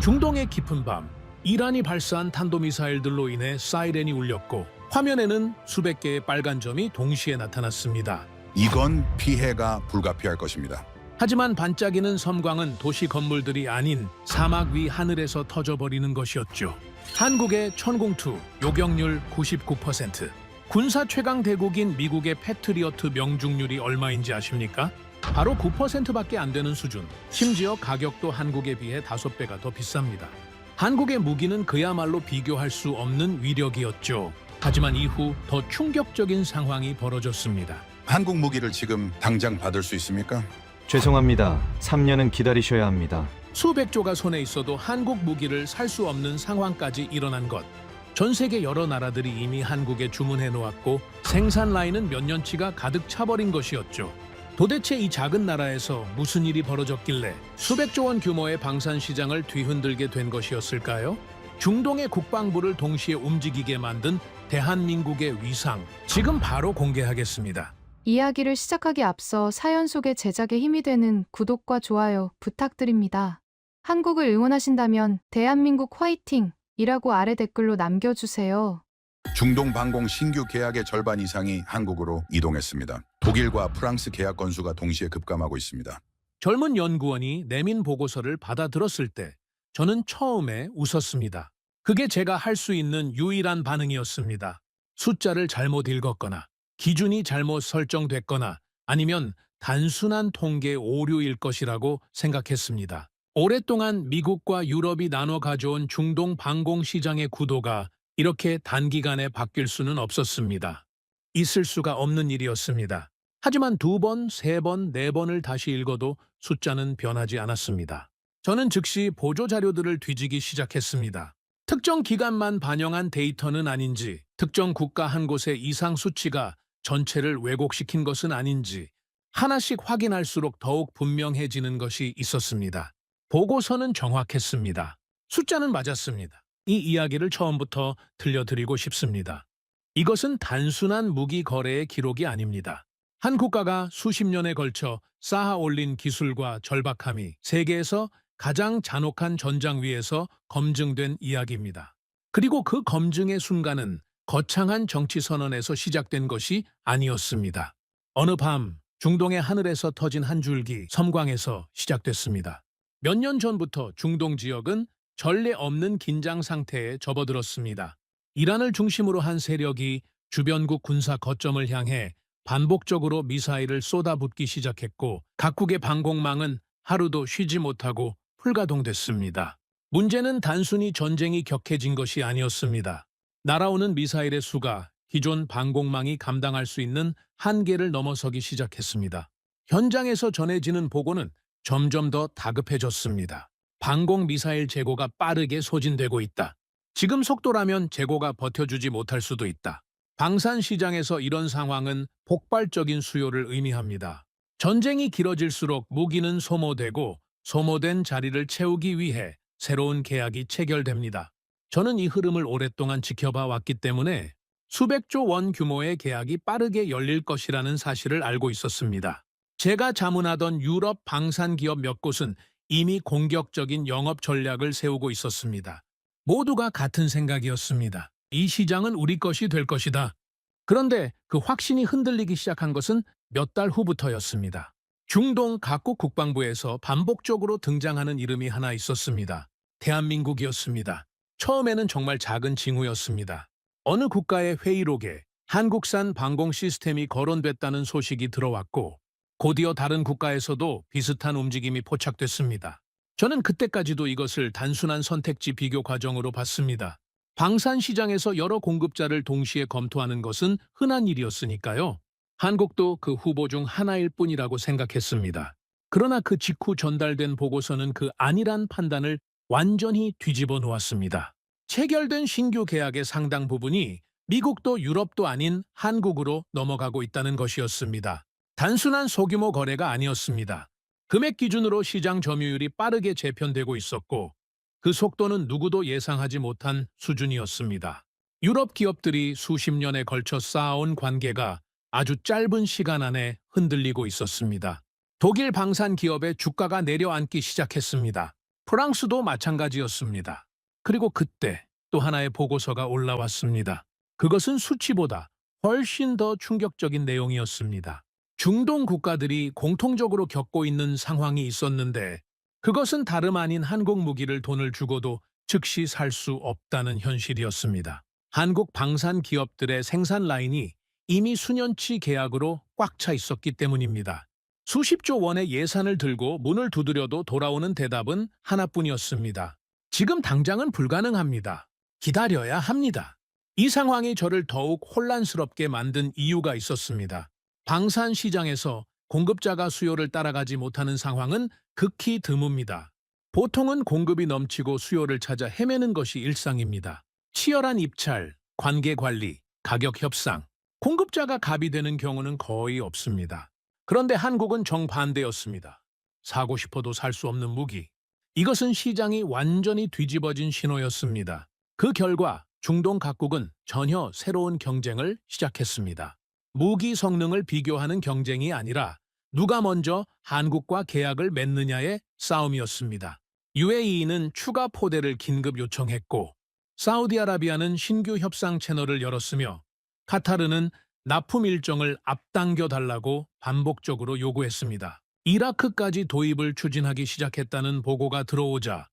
중동의 깊은 밤, 이란이 발사한 탄도미사일들로 인해 사이렌이 울렸고 화면에는 수백 개의 빨간 점이 동시에 나타났습니다. 이건 피해가 불가피할 것입니다. 하지만 반짝이는 섬광은 도시 건물들이 아닌 사막 위 하늘에서 터져버리는 것이었죠. 한국의 천공투, 요격률 99%. 군사 최강 대국인 미국의 패트리어트 명중률이 얼마인지 아십니까? 바로 9%밖에 안 되는 수준. 심지어 가격도 한국에 비해 5배가 더 비쌉니다. 한국의 무기는 그야말로 비교할 수 없는 위력이었죠. 하지만 이후 더 충격적인 상황이 벌어졌습니다. 한국 무기를 지금 당장 받을 수 있습니까? 죄송합니다. 3년은 기다리셔야 합니다. 수백 조가 손에 있어도 한국 무기를 살 수 없는 상황까지 일어난 것. 전 세계 여러 나라들이 이미 한국에 주문해 놓았고 생산 라인은 몇 년치가 가득 차버린 것이었죠. 도대체 이 작은 나라에서 무슨 일이 벌어졌길래 수백조 원 규모의 방산 시장을 뒤흔들게 된 것이었을까요? 중동의 국방부를 동시에 움직이게 만든 대한민국의 위상, 지금 바로 공개하겠습니다. 이야기를 시작하기 앞서 사연 속의 제작에 힘이 되는 구독과 좋아요 부탁드립니다. 한국을 응원하신다면 대한민국 화이팅! 이라고 아래 댓글로 남겨주세요. 중동 방공 신규 계약의 절반 이상이 한국으로 이동했습니다. 독일과 프랑스 계약 건수가 동시에 급감하고 있습니다. 젊은 연구원이 내민 보고서를 받아들었을 때 저는 처음에 웃었습니다. 그게 제가 할 수 있는 유일한 반응이었습니다. 숫자를 잘못 읽었거나 기준이 잘못 설정됐거나 아니면 단순한 통계 오류일 것이라고 생각했습니다. 오랫동안 미국과 유럽이 나눠 가져온 중동 방공 시장의 구도가 이렇게 단기간에 바뀔 수는 없었습니다. 있을 수가 없는 일이었습니다. 하지만 2번, 3번, 4번을 다시 읽어도 숫자는 변하지 않았습니다. 저는 즉시 보조 자료들을 뒤지기 시작했습니다. 특정 기간만 반영한 데이터는 아닌지, 특정 국가 한 곳의 이상 수치가 전체를 왜곡시킨 것은 아닌지 하나씩 확인할수록 더욱 분명해지는 것이 있었습니다. 보고서는 정확했습니다. 숫자는 맞았습니다. 이 이야기를 처음부터 들려드리고 싶습니다. 이것은 단순한 무기 거래의 기록이 아닙니다. 한 국가가 수십 년에 걸쳐 쌓아 올린 기술과 절박함이 세계에서 가장 잔혹한 전장 위에서 검증된 이야기입니다. 그리고 그 검증의 순간은 거창한 정치 선언에서 시작된 것이 아니었습니다. 어느 밤 중동의 하늘에서 터진 한 줄기 섬광에서 시작됐습니다. 몇 년 전부터 중동 지역은 전례 없는 긴장 상태에 접어들었습니다. 이란을 중심으로 한 세력이 주변국 군사 거점을 향해 반복적으로 미사일을 쏟아붓기 시작했고 각국의 방공망은 하루도 쉬지 못하고 풀가동됐습니다. 문제는 단순히 전쟁이 격해진 것이 아니었습니다. 날아오는 미사일의 수가 기존 방공망이 감당할 수 있는 한계를 넘어서기 시작했습니다. 현장에서 전해지는 보고는 점점 더 다급해졌습니다. 방공 미사일 재고가 빠르게 소진되고 있다. 지금 속도라면 재고가 버텨주지 못할 수도 있다. 방산 시장에서 이런 상황은 폭발적인 수요를 의미합니다. 전쟁이 길어질수록 무기는 소모되고 소모된 자리를 채우기 위해 새로운 계약이 체결됩니다. 저는 이 흐름을 오랫동안 지켜봐 왔기 때문에 수백조 원 규모의 계약이 빠르게 열릴 것이라는 사실을 알고 있었습니다. 제가 자문하던 유럽 방산 기업 몇 곳은 이미 공격적인 영업 전략을 세우고 있었습니다. 모두가 같은 생각이었습니다. 이 시장은 우리 것이 될 것이다. 그런데 그 확신이 흔들리기 시작한 것은 몇 달 후부터였습니다. 중동 각국 국방부에서 반복적으로 등장하는 이름이 하나 있었습니다. 대한민국이었습니다. 처음에는 정말 작은 징후였습니다. 어느 국가의 회의록에 한국산 방공 시스템이 거론됐다는 소식이 들어왔고 곧이어 다른 국가에서도 비슷한 움직임이 포착됐습니다. 저는 그때까지도 이것을 단순한 선택지 비교 과정으로 봤습니다. 방산 시장에서 여러 공급자를 동시에 검토하는 것은 흔한 일이었으니까요. 한국도 그 후보 중 하나일 뿐이라고 생각했습니다. 그러나 그 직후 전달된 보고서는 그 아니란 판단을 완전히 뒤집어 놓았습니다. 체결된 신규 계약의 상당 부분이 미국도 유럽도 아닌 한국으로 넘어가고 있다는 것이었습니다. 단순한 소규모 거래가 아니었습니다. 금액 기준으로 시장 점유율이 빠르게 재편되고 있었고 그 속도는 누구도 예상하지 못한 수준이었습니다. 유럽 기업들이 수십 년에 걸쳐 쌓아온 관계가 아주 짧은 시간 안에 흔들리고 있었습니다. 독일 방산 기업의 주가가 내려앉기 시작했습니다. 프랑스도 마찬가지였습니다. 그리고 그때 또 하나의 보고서가 올라왔습니다. 그것은 수치보다 훨씬 더 충격적인 내용이었습니다. 중동 국가들이 공통적으로 겪고 있는 상황이 있었는데 그것은 다름 아닌 한국 무기를 돈을 주고도 즉시 살 수 없다는 현실이었습니다. 한국 방산 기업들의 생산 라인이 이미 수년치 계약으로 꽉 차 있었기 때문입니다. 수십조 원의 예산을 들고 문을 두드려도 돌아오는 대답은 하나뿐이었습니다. 지금 당장은 불가능합니다. 기다려야 합니다. 이 상황이 저를 더욱 혼란스럽게 만든 이유가 있었습니다. 방산 시장에서 공급자가 수요를 따라가지 못하는 상황은 극히 드뭅니다. 보통은 공급이 넘치고 수요를 찾아 헤매는 것이 일상입니다. 치열한 입찰, 관계 관리, 가격 협상, 공급자가 갑이 되는 경우는 거의 없습니다. 그런데 한국은 정반대였습니다. 사고 싶어도 살 수 없는 무기. 이것은 시장이 완전히 뒤집어진 신호였습니다. 그 결과 중동 각국은 전혀 새로운 경쟁을 시작했습니다. 무기 성능을 비교하는 경쟁이 아니라 누가 먼저 한국과 계약을 맺느냐의 싸움이었습니다. UAE는 추가 포대를 긴급 요청했고 사우디아라비아는 신규 협상 채널을 열었으며 카타르는 납품 일정을 앞당겨 달라고 반복적으로 요구했습니다. 이라크까지 도입을 추진하기 시작했다는 보고가 들어오자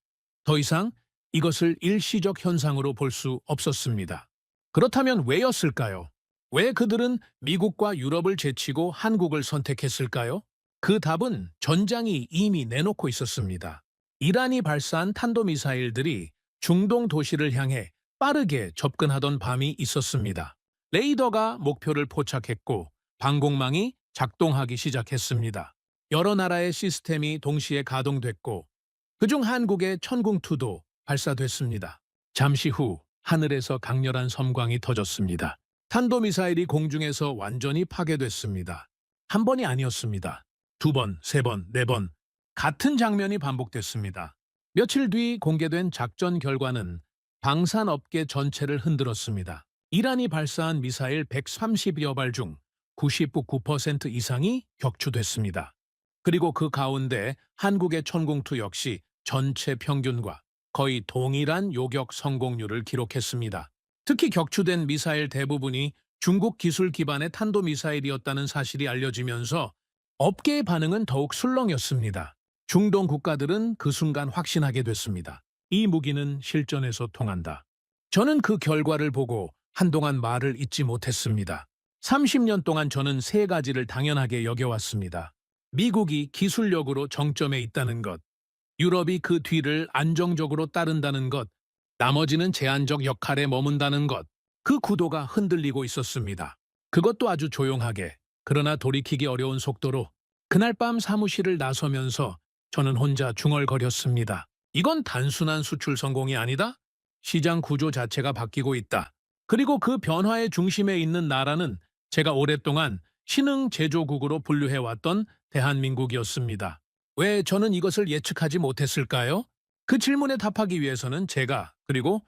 더 이상 이것을 일시적 현상으로 볼 수 없었습니다. 그렇다면 왜였을까요? 왜 그들은 미국과 유럽을 제치고 한국을 선택했을까요? 그 답은 전장이 이미 내놓고 있었습니다. 이란이 발사한 탄도미사일들이 중동 도시를 향해 빠르게 접근하던 밤이 있었습니다. 레이더가 목표를 포착했고 방공망이 작동하기 시작했습니다. 여러 나라의 시스템이 동시에 가동됐고 그중 한국의 천궁2도 발사됐습니다. 잠시 후 하늘에서 강렬한 섬광이 터졌습니다. 탄도미사일이 공중에서 완전히 파괴됐습니다. 한 번이 아니었습니다. 두 번, 세 번, 네 번 같은 장면이 반복됐습니다. 며칠 뒤 공개된 작전 결과는 방산업계 전체를 흔들었습니다. 이란이 발사한 미사일 130여 발 중 99% 이상이 격추됐습니다. 그리고 그 가운데 한국의 천궁2 역시 전체 평균과 거의 동일한 요격 성공률을 기록했습니다. 특히 격추된 미사일 대부분이 중국 기술 기반의 탄도미사일이었다는 사실이 알려지면서 업계의 반응은 더욱 술렁였습니다. 중동 국가들은 그 순간 확신하게 됐습니다. 이 무기는 실전에서 통한다. 저는 그 결과를 보고 한동안 말을 잇지 못했습니다. 30년 동안 저는 세 가지를 당연하게 여겨왔습니다. 미국이 기술력으로 정점에 있다는 것, 유럽이 그 뒤를 안정적으로 따른다는 것, 나머지는 제한적 역할에 머문다는 것, 그 구도가 흔들리고 있었습니다. 그것도 아주 조용하게, 그러나 돌이키기 어려운 속도로 그날 밤 사무실을 나서면서 저는 혼자 중얼거렸습니다. 이건 단순한 수출 성공이 아니다? 시장 구조 자체가 바뀌고 있다. 그리고 그 변화의 중심에 있는 나라는 제가 오랫동안 신흥 제조국으로 분류해왔던 대한민국이었습니다. 왜 저는 이것을 예측하지 못했을까요? 그 질문에 답하기 위해서는 제가 그리고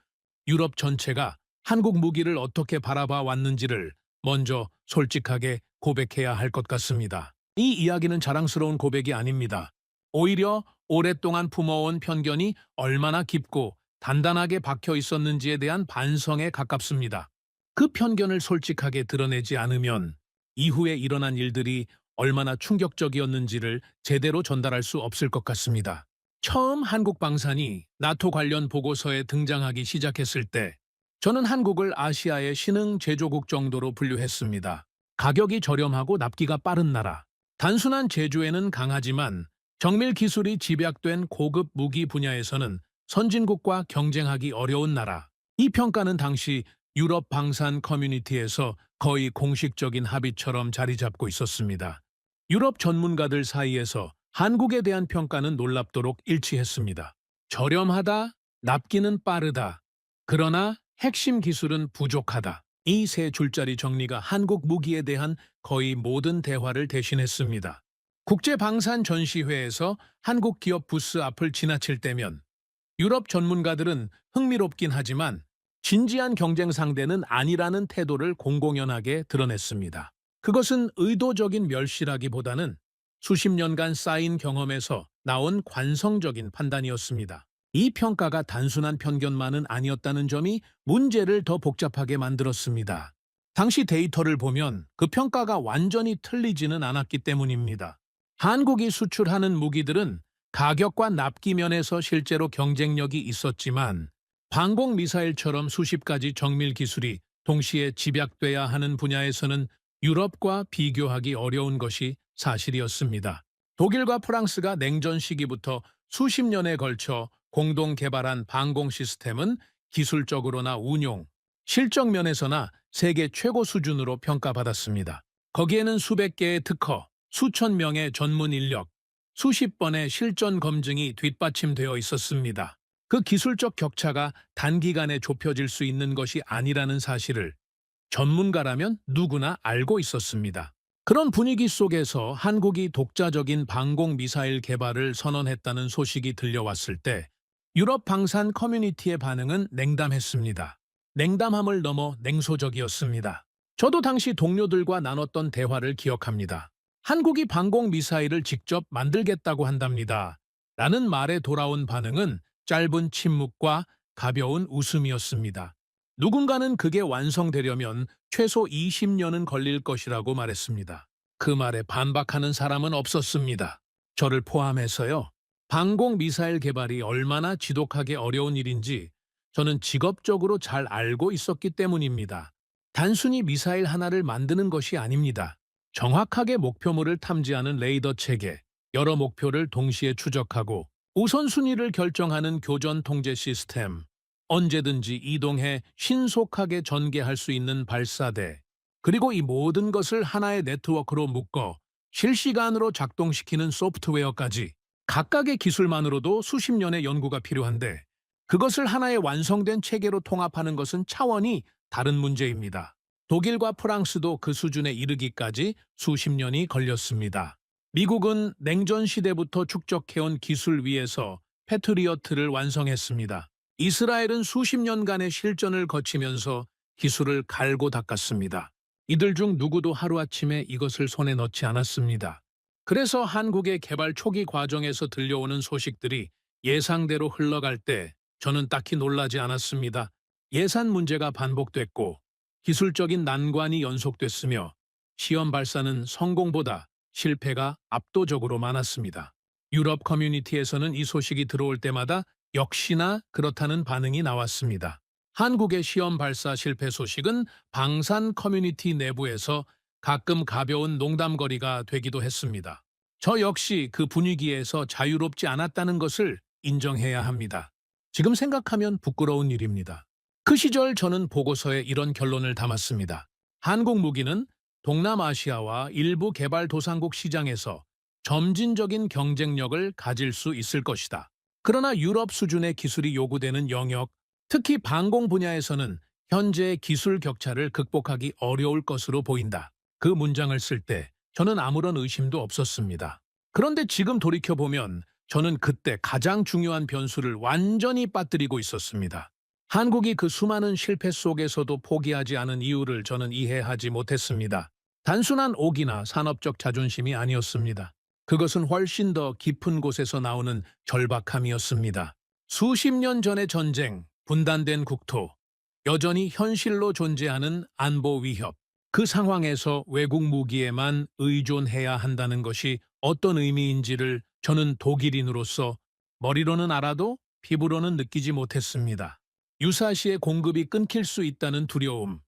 유럽 전체가 한국 무기를 어떻게 바라봐 왔는지를 먼저 솔직하게 고백해야 할 것 같습니다. 이 이야기는 자랑스러운 고백이 아닙니다. 오히려 오랫동안 품어온 편견이 얼마나 깊고 단단하게 박혀 있었는지에 대한 반성에 가깝습니다. 그 편견을 솔직하게 드러내지 않으면 이후에 일어난 일들이 얼마나 충격적이었는지를 제대로 전달할 수 없을 것 같습니다. 처음 한국 방산이 나토 관련 보고서에 등장하기 시작했을 때 저는 한국을 아시아의 신흥 제조국 정도로 분류했습니다. 가격이 저렴하고 납기가 빠른 나라. 단순한 제조에는 강하지만 정밀 기술이 집약된 고급 무기 분야에서는 선진국과 경쟁하기 어려운 나라. 이 평가는 당시 유럽 방산 커뮤니티에서 거의 공식적인 합의처럼 자리 잡고 있었습니다. 유럽 전문가들 사이에서 한국에 대한 평가는 놀랍도록 일치했습니다. 저렴하다, 납기는 빠르다. 그러나 핵심 기술은 부족하다. 이 세 줄짜리 정리가 한국 무기에 대한 거의 모든 대화를 대신했습니다. 국제방산 전시회에서 한국 기업 부스 앞을 지나칠 때면 유럽 전문가들은 흥미롭긴 하지만 진지한 경쟁 상대는 아니라는 태도를 공공연하게 드러냈습니다. 그것은 의도적인 멸시라기보다는 수십 년간 쌓인 경험에서 나온 관성적인 판단이었습니다. 이 평가가 단순한 편견만은 아니었다는 점이 문제를 더 복잡하게 만들었습니다. 당시 데이터를 보면 그 평가가 완전히 틀리지는 않았기 때문입니다. 한국이 수출하는 무기들은 가격과 납기 면에서 실제로 경쟁력이 있었지만 방공 미사일처럼 수십 가지 정밀 기술이 동시에 집약돼야 하는 분야에서는 유럽과 비교하기 어려운 것이 사실이었습니다. 독일과 프랑스가 냉전 시기부터 수십 년에 걸쳐 공동 개발한 방공 시스템은 기술적으로나 운용, 실적 면에서나 세계 최고 수준으로 평가받았습니다. 거기에는 수백 개의 특허, 수천 명의 전문 인력, 수십 번의 실전 검증이 뒷받침되어 있었습니다. 그 기술적 격차가 단기간에 좁혀질 수 있는 것이 아니라는 사실을 전문가라면 누구나 알고 있었습니다. 그런 분위기 속에서 한국이 독자적인 방공 미사일 개발을 선언했다는 소식이 들려왔을 때 유럽 방산 커뮤니티의 반응은 냉담했습니다. 냉담함을 넘어 냉소적이었습니다. 저도 당시 동료들과 나눴던 대화를 기억합니다. 한국이 방공 미사일을 직접 만들겠다고 한답니다. 라는 말에 돌아온 반응은 짧은 침묵과 가벼운 웃음이었습니다. 누군가는 그게 완성되려면 최소 20년은 걸릴 것이라고 말했습니다. 그 말에 반박하는 사람은 없었습니다. 저를 포함해서요. 방공 미사일 개발이 얼마나 지독하게 어려운 일인지 저는 직업적으로 잘 알고 있었기 때문입니다. 단순히 미사일 하나를 만드는 것이 아닙니다. 정확하게 목표물을 탐지하는 레이더 체계, 여러 목표를 동시에 추적하고 우선순위를 결정하는 교전 통제 시스템, 언제든지 이동해 신속하게 전개할 수 있는 발사대, 그리고 이 모든 것을 하나의 네트워크로 묶어 실시간으로 작동시키는 소프트웨어까지 각각의 기술만으로도 수십 년의 연구가 필요한데 그것을 하나의 완성된 체계로 통합하는 것은 차원이 다른 문제입니다. 독일과 프랑스도 그 수준에 이르기까지 수십 년이 걸렸습니다. 미국은 냉전 시대부터 축적해온 기술 위에서 패트리어트를 완성했습니다. 이스라엘은 수십 년간의 실전을 거치면서 기술을 갈고 닦았습니다. 이들 중 누구도 하루아침에 이것을 손에 넣지 않았습니다. 그래서 한국의 개발 초기 과정에서 들려오는 소식들이 예상대로 흘러갈 때 저는 딱히 놀라지 않았습니다. 예산 문제가 반복됐고 기술적인 난관이 연속됐으며 시험 발사는 성공보다 실패가 압도적으로 많았습니다. 유럽 커뮤니티에서는 이 소식이 들어올 때마다 역시나 그렇다는 반응이 나왔습니다. 한국의 시험 발사 실패 소식은 방산 커뮤니티 내부에서 가끔 가벼운 농담거리가 되기도 했습니다. 저 역시 그 분위기에서 자유롭지 않았다는 것을 인정해야 합니다. 지금 생각하면 부끄러운 일입니다. 그 시절 저는 보고서에 이런 결론을 담았습니다. 한국 무기는 동남아시아와 일부 개발도상국 시장에서 점진적인 경쟁력을 가질 수 있을 것이다. 그러나 유럽 수준의 기술이 요구되는 영역, 특히 방공 분야에서는 현재의 기술 격차를 극복하기 어려울 것으로 보인다. 그 문장을 쓸 때 저는 아무런 의심도 없었습니다. 그런데 지금 돌이켜보면 저는 그때 가장 중요한 변수를 완전히 빠뜨리고 있었습니다. 한국이 그 수많은 실패 속에서도 포기하지 않은 이유를 저는 이해하지 못했습니다. 단순한 오기나 산업적 자존심이 아니었습니다. 그것은 훨씬 더 깊은 곳에서 나오는 절박함이었습니다. 수십 년 전의 전쟁, 분단된 국토, 여전히 현실로 존재하는 안보 위협, 그 상황에서 외국 무기에만 의존해야 한다는 것이 어떤 의미인지를 저는 독일인으로서 머리로는 알아도 피부로는 느끼지 못했습니다. 유사시의 공급이 끊길 수 있다는 두려움,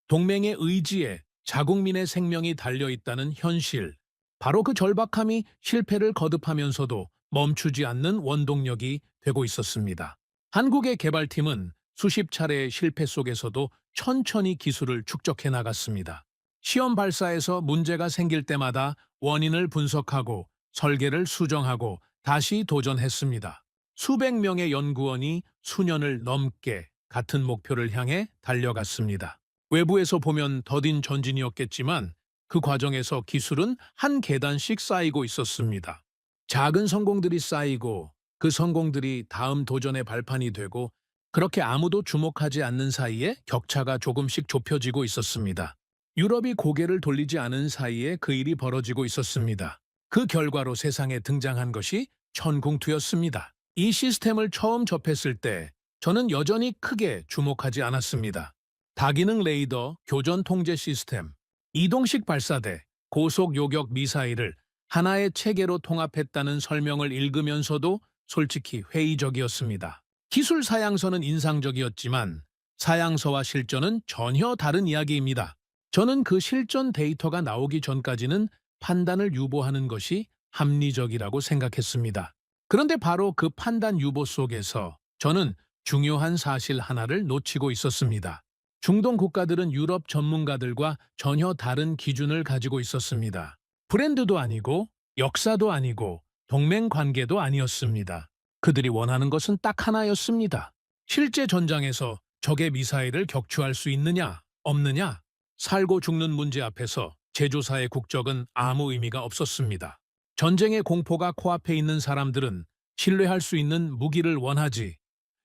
동맹의 의지에 자국민의 생명이 달려있다는 현실, 바로 그 절박함이 실패를 거듭하면서도 멈추지 않는 원동력이 되고 있었습니다. 한국의 개발팀은 수십 차례의 실패 속에서도 천천히 기술을 축적해 나갔습니다. 시험 발사에서 문제가 생길 때마다 원인을 분석하고 설계를 수정하고 다시 도전했습니다. 수백 명의 연구원이 수년을 넘게 같은 목표를 향해 달려갔습니다. 외부에서 보면 더딘 전진이었겠지만 그 과정에서 기술은 한 계단씩 쌓이고 있었습니다. 작은 성공들이 쌓이고 그 성공들이 다음 도전의 발판이 되고 그렇게 아무도 주목하지 않는 사이에 격차가 조금씩 좁혀지고 있었습니다. 유럽이 고개를 돌리지 않은 사이에 그 일이 벌어지고 있었습니다. 그 결과로 세상에 등장한 것이 천궁투였습니다. 이 시스템을 처음 접했을 때 저는 여전히 크게 주목하지 않았습니다. 다기능 레이더, 교전 통제 시스템, 이동식 발사대, 고속 요격 미사일을 하나의 체계로 통합했다는 설명을 읽으면서도 솔직히 회의적이었습니다. 기술 사양서는 인상적이었지만 사양서와 실전은 전혀 다른 이야기입니다. 저는 그 실전 데이터가 나오기 전까지는 판단을 유보하는 것이 합리적이라고 생각했습니다. 그런데 바로 그 판단 유보 속에서 저는 중요한 사실 하나를 놓치고 있었습니다. 중동 국가들은 유럽 전문가들과 전혀 다른 기준을 가지고 있었습니다. 브랜드도 아니고 역사도 아니고 동맹 관계도 아니었습니다. 그들이 원하는 것은 딱 하나였습니다. 실제 전장에서 적의 미사일을 격추할 수 있느냐, 없느냐, 살고 죽는 문제 앞에서 제조사의 국적은 아무 의미가 없었습니다. 전쟁의 공포가 코앞에 있는 사람들은 신뢰할 수 있는 무기를 원하지,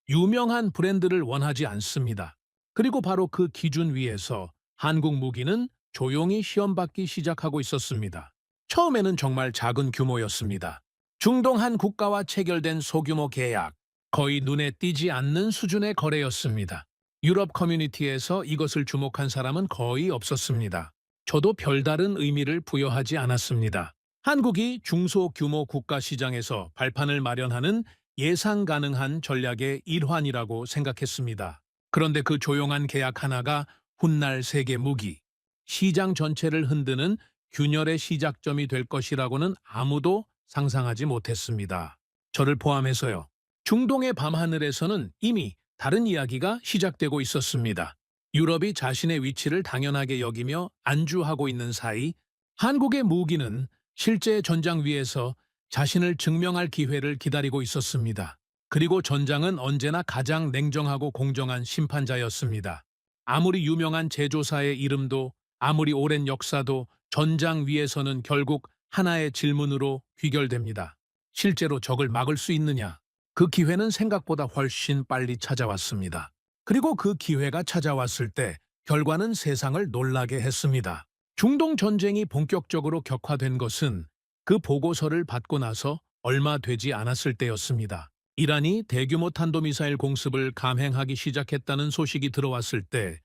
유명한 브랜드를 원하지 않습니다. 그리고 바로 그 기준 위에서 한국 무기는 조용히 시험받기 시작하고 있었습니다. 처음에는 정말 작은 규모였습니다. 중동 한 국가와 체결된 소규모 계약, 거의 눈에 띄지 않는 수준의 거래였습니다. 유럽 커뮤니티에서 이것을 주목한 사람은 거의 없었습니다. 저도 별다른 의미를 부여하지 않았습니다. 한국이 중소규모 국가 시장에서 발판을 마련하는 예상 가능한 전략의 일환이라고 생각했습니다. 그런데 그 조용한 계약 하나가 훗날 세계 무기, 시장 전체를 흔드는 균열의 시작점이 될 것이라고는 아무도 상상하지 못했습니다. 저를 포함해서요. 중동의 밤하늘에서는 이미 다른 이야기가 시작되고 있었습니다. 유럽이 자신의 위치를 당연하게 여기며 안주하고 있는 사이 한국의 무기는 실제 전장 위에서 자신을 증명할 기회를 기다리고 있었습니다. 그리고 전장은 언제나 가장 냉정하고 공정한 심판자였습니다. 아무리 유명한 제조사의 이름도 아무리 오랜 역사도 전장 위에서는 결국 하나의 질문으로 귀결됩니다. 실제로 적을 막을 수 있느냐? 그 기회는 생각보다 훨씬 빨리 찾아왔습니다. 그리고 그 기회가 찾아왔을 때 결과는 세상을 놀라게 했습니다. 중동 전쟁이 본격적으로 격화된 것은 그 보고서를 받고 나서 얼마 되지 않았을 때였습니다. 이란이 대규모 탄도미사일 공습을 감행하기 시작했다는 소식이 들어왔을 때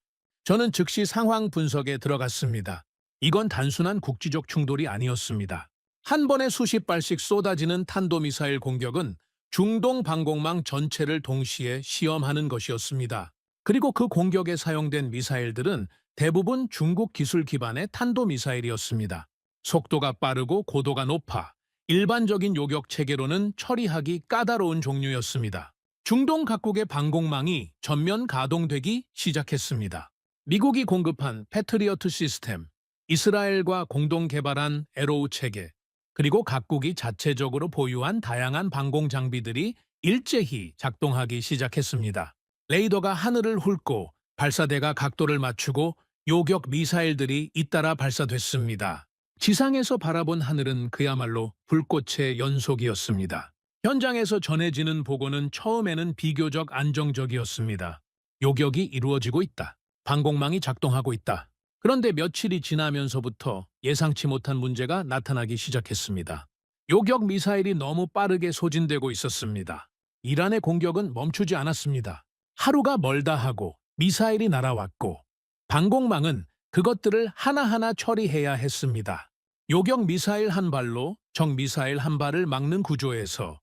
저는 즉시 상황 분석에 들어갔습니다. 이건 단순한 국지적 충돌이 아니었습니다. 한 번에 수십 발씩 쏟아지는 탄도미사일 공격은 중동 방공망 전체를 동시에 시험하는 것이었습니다. 그리고 그 공격에 사용된 미사일들은 대부분 중국 기술 기반의 탄도미사일이었습니다. 속도가 빠르고 고도가 높아 일반적인 요격 체계로는 처리하기 까다로운 종류였습니다. 중동 각국의 방공망이 전면 가동되기 시작했습니다. 미국이 공급한 패트리어트 시스템, 이스라엘과 공동 개발한 에로우 체계, 그리고 각국이 자체적으로 보유한 다양한 방공 장비들이 일제히 작동하기 시작했습니다. 레이더가 하늘을 훑고 발사대가 각도를 맞추고 요격 미사일들이 잇따라 발사됐습니다. 지상에서 바라본 하늘은 그야말로 불꽃의 연속이었습니다. 현장에서 전해지는 보고는 처음에는 비교적 안정적이었습니다. 요격이 이루어지고 있다. 방공망이 작동하고 있다. 그런데 며칠이 지나면서부터 예상치 못한 문제가 나타나기 시작했습니다. 요격 미사일이 너무 빠르게 소진되고 있었습니다. 이란의 공격은 멈추지 않았습니다. 하루가 멀다 하고 미사일이 날아왔고 방공망은 그것들을 하나하나 처리해야 했습니다. 요격 미사일 한 발로 적 미사일 한 발을 막는 구조에서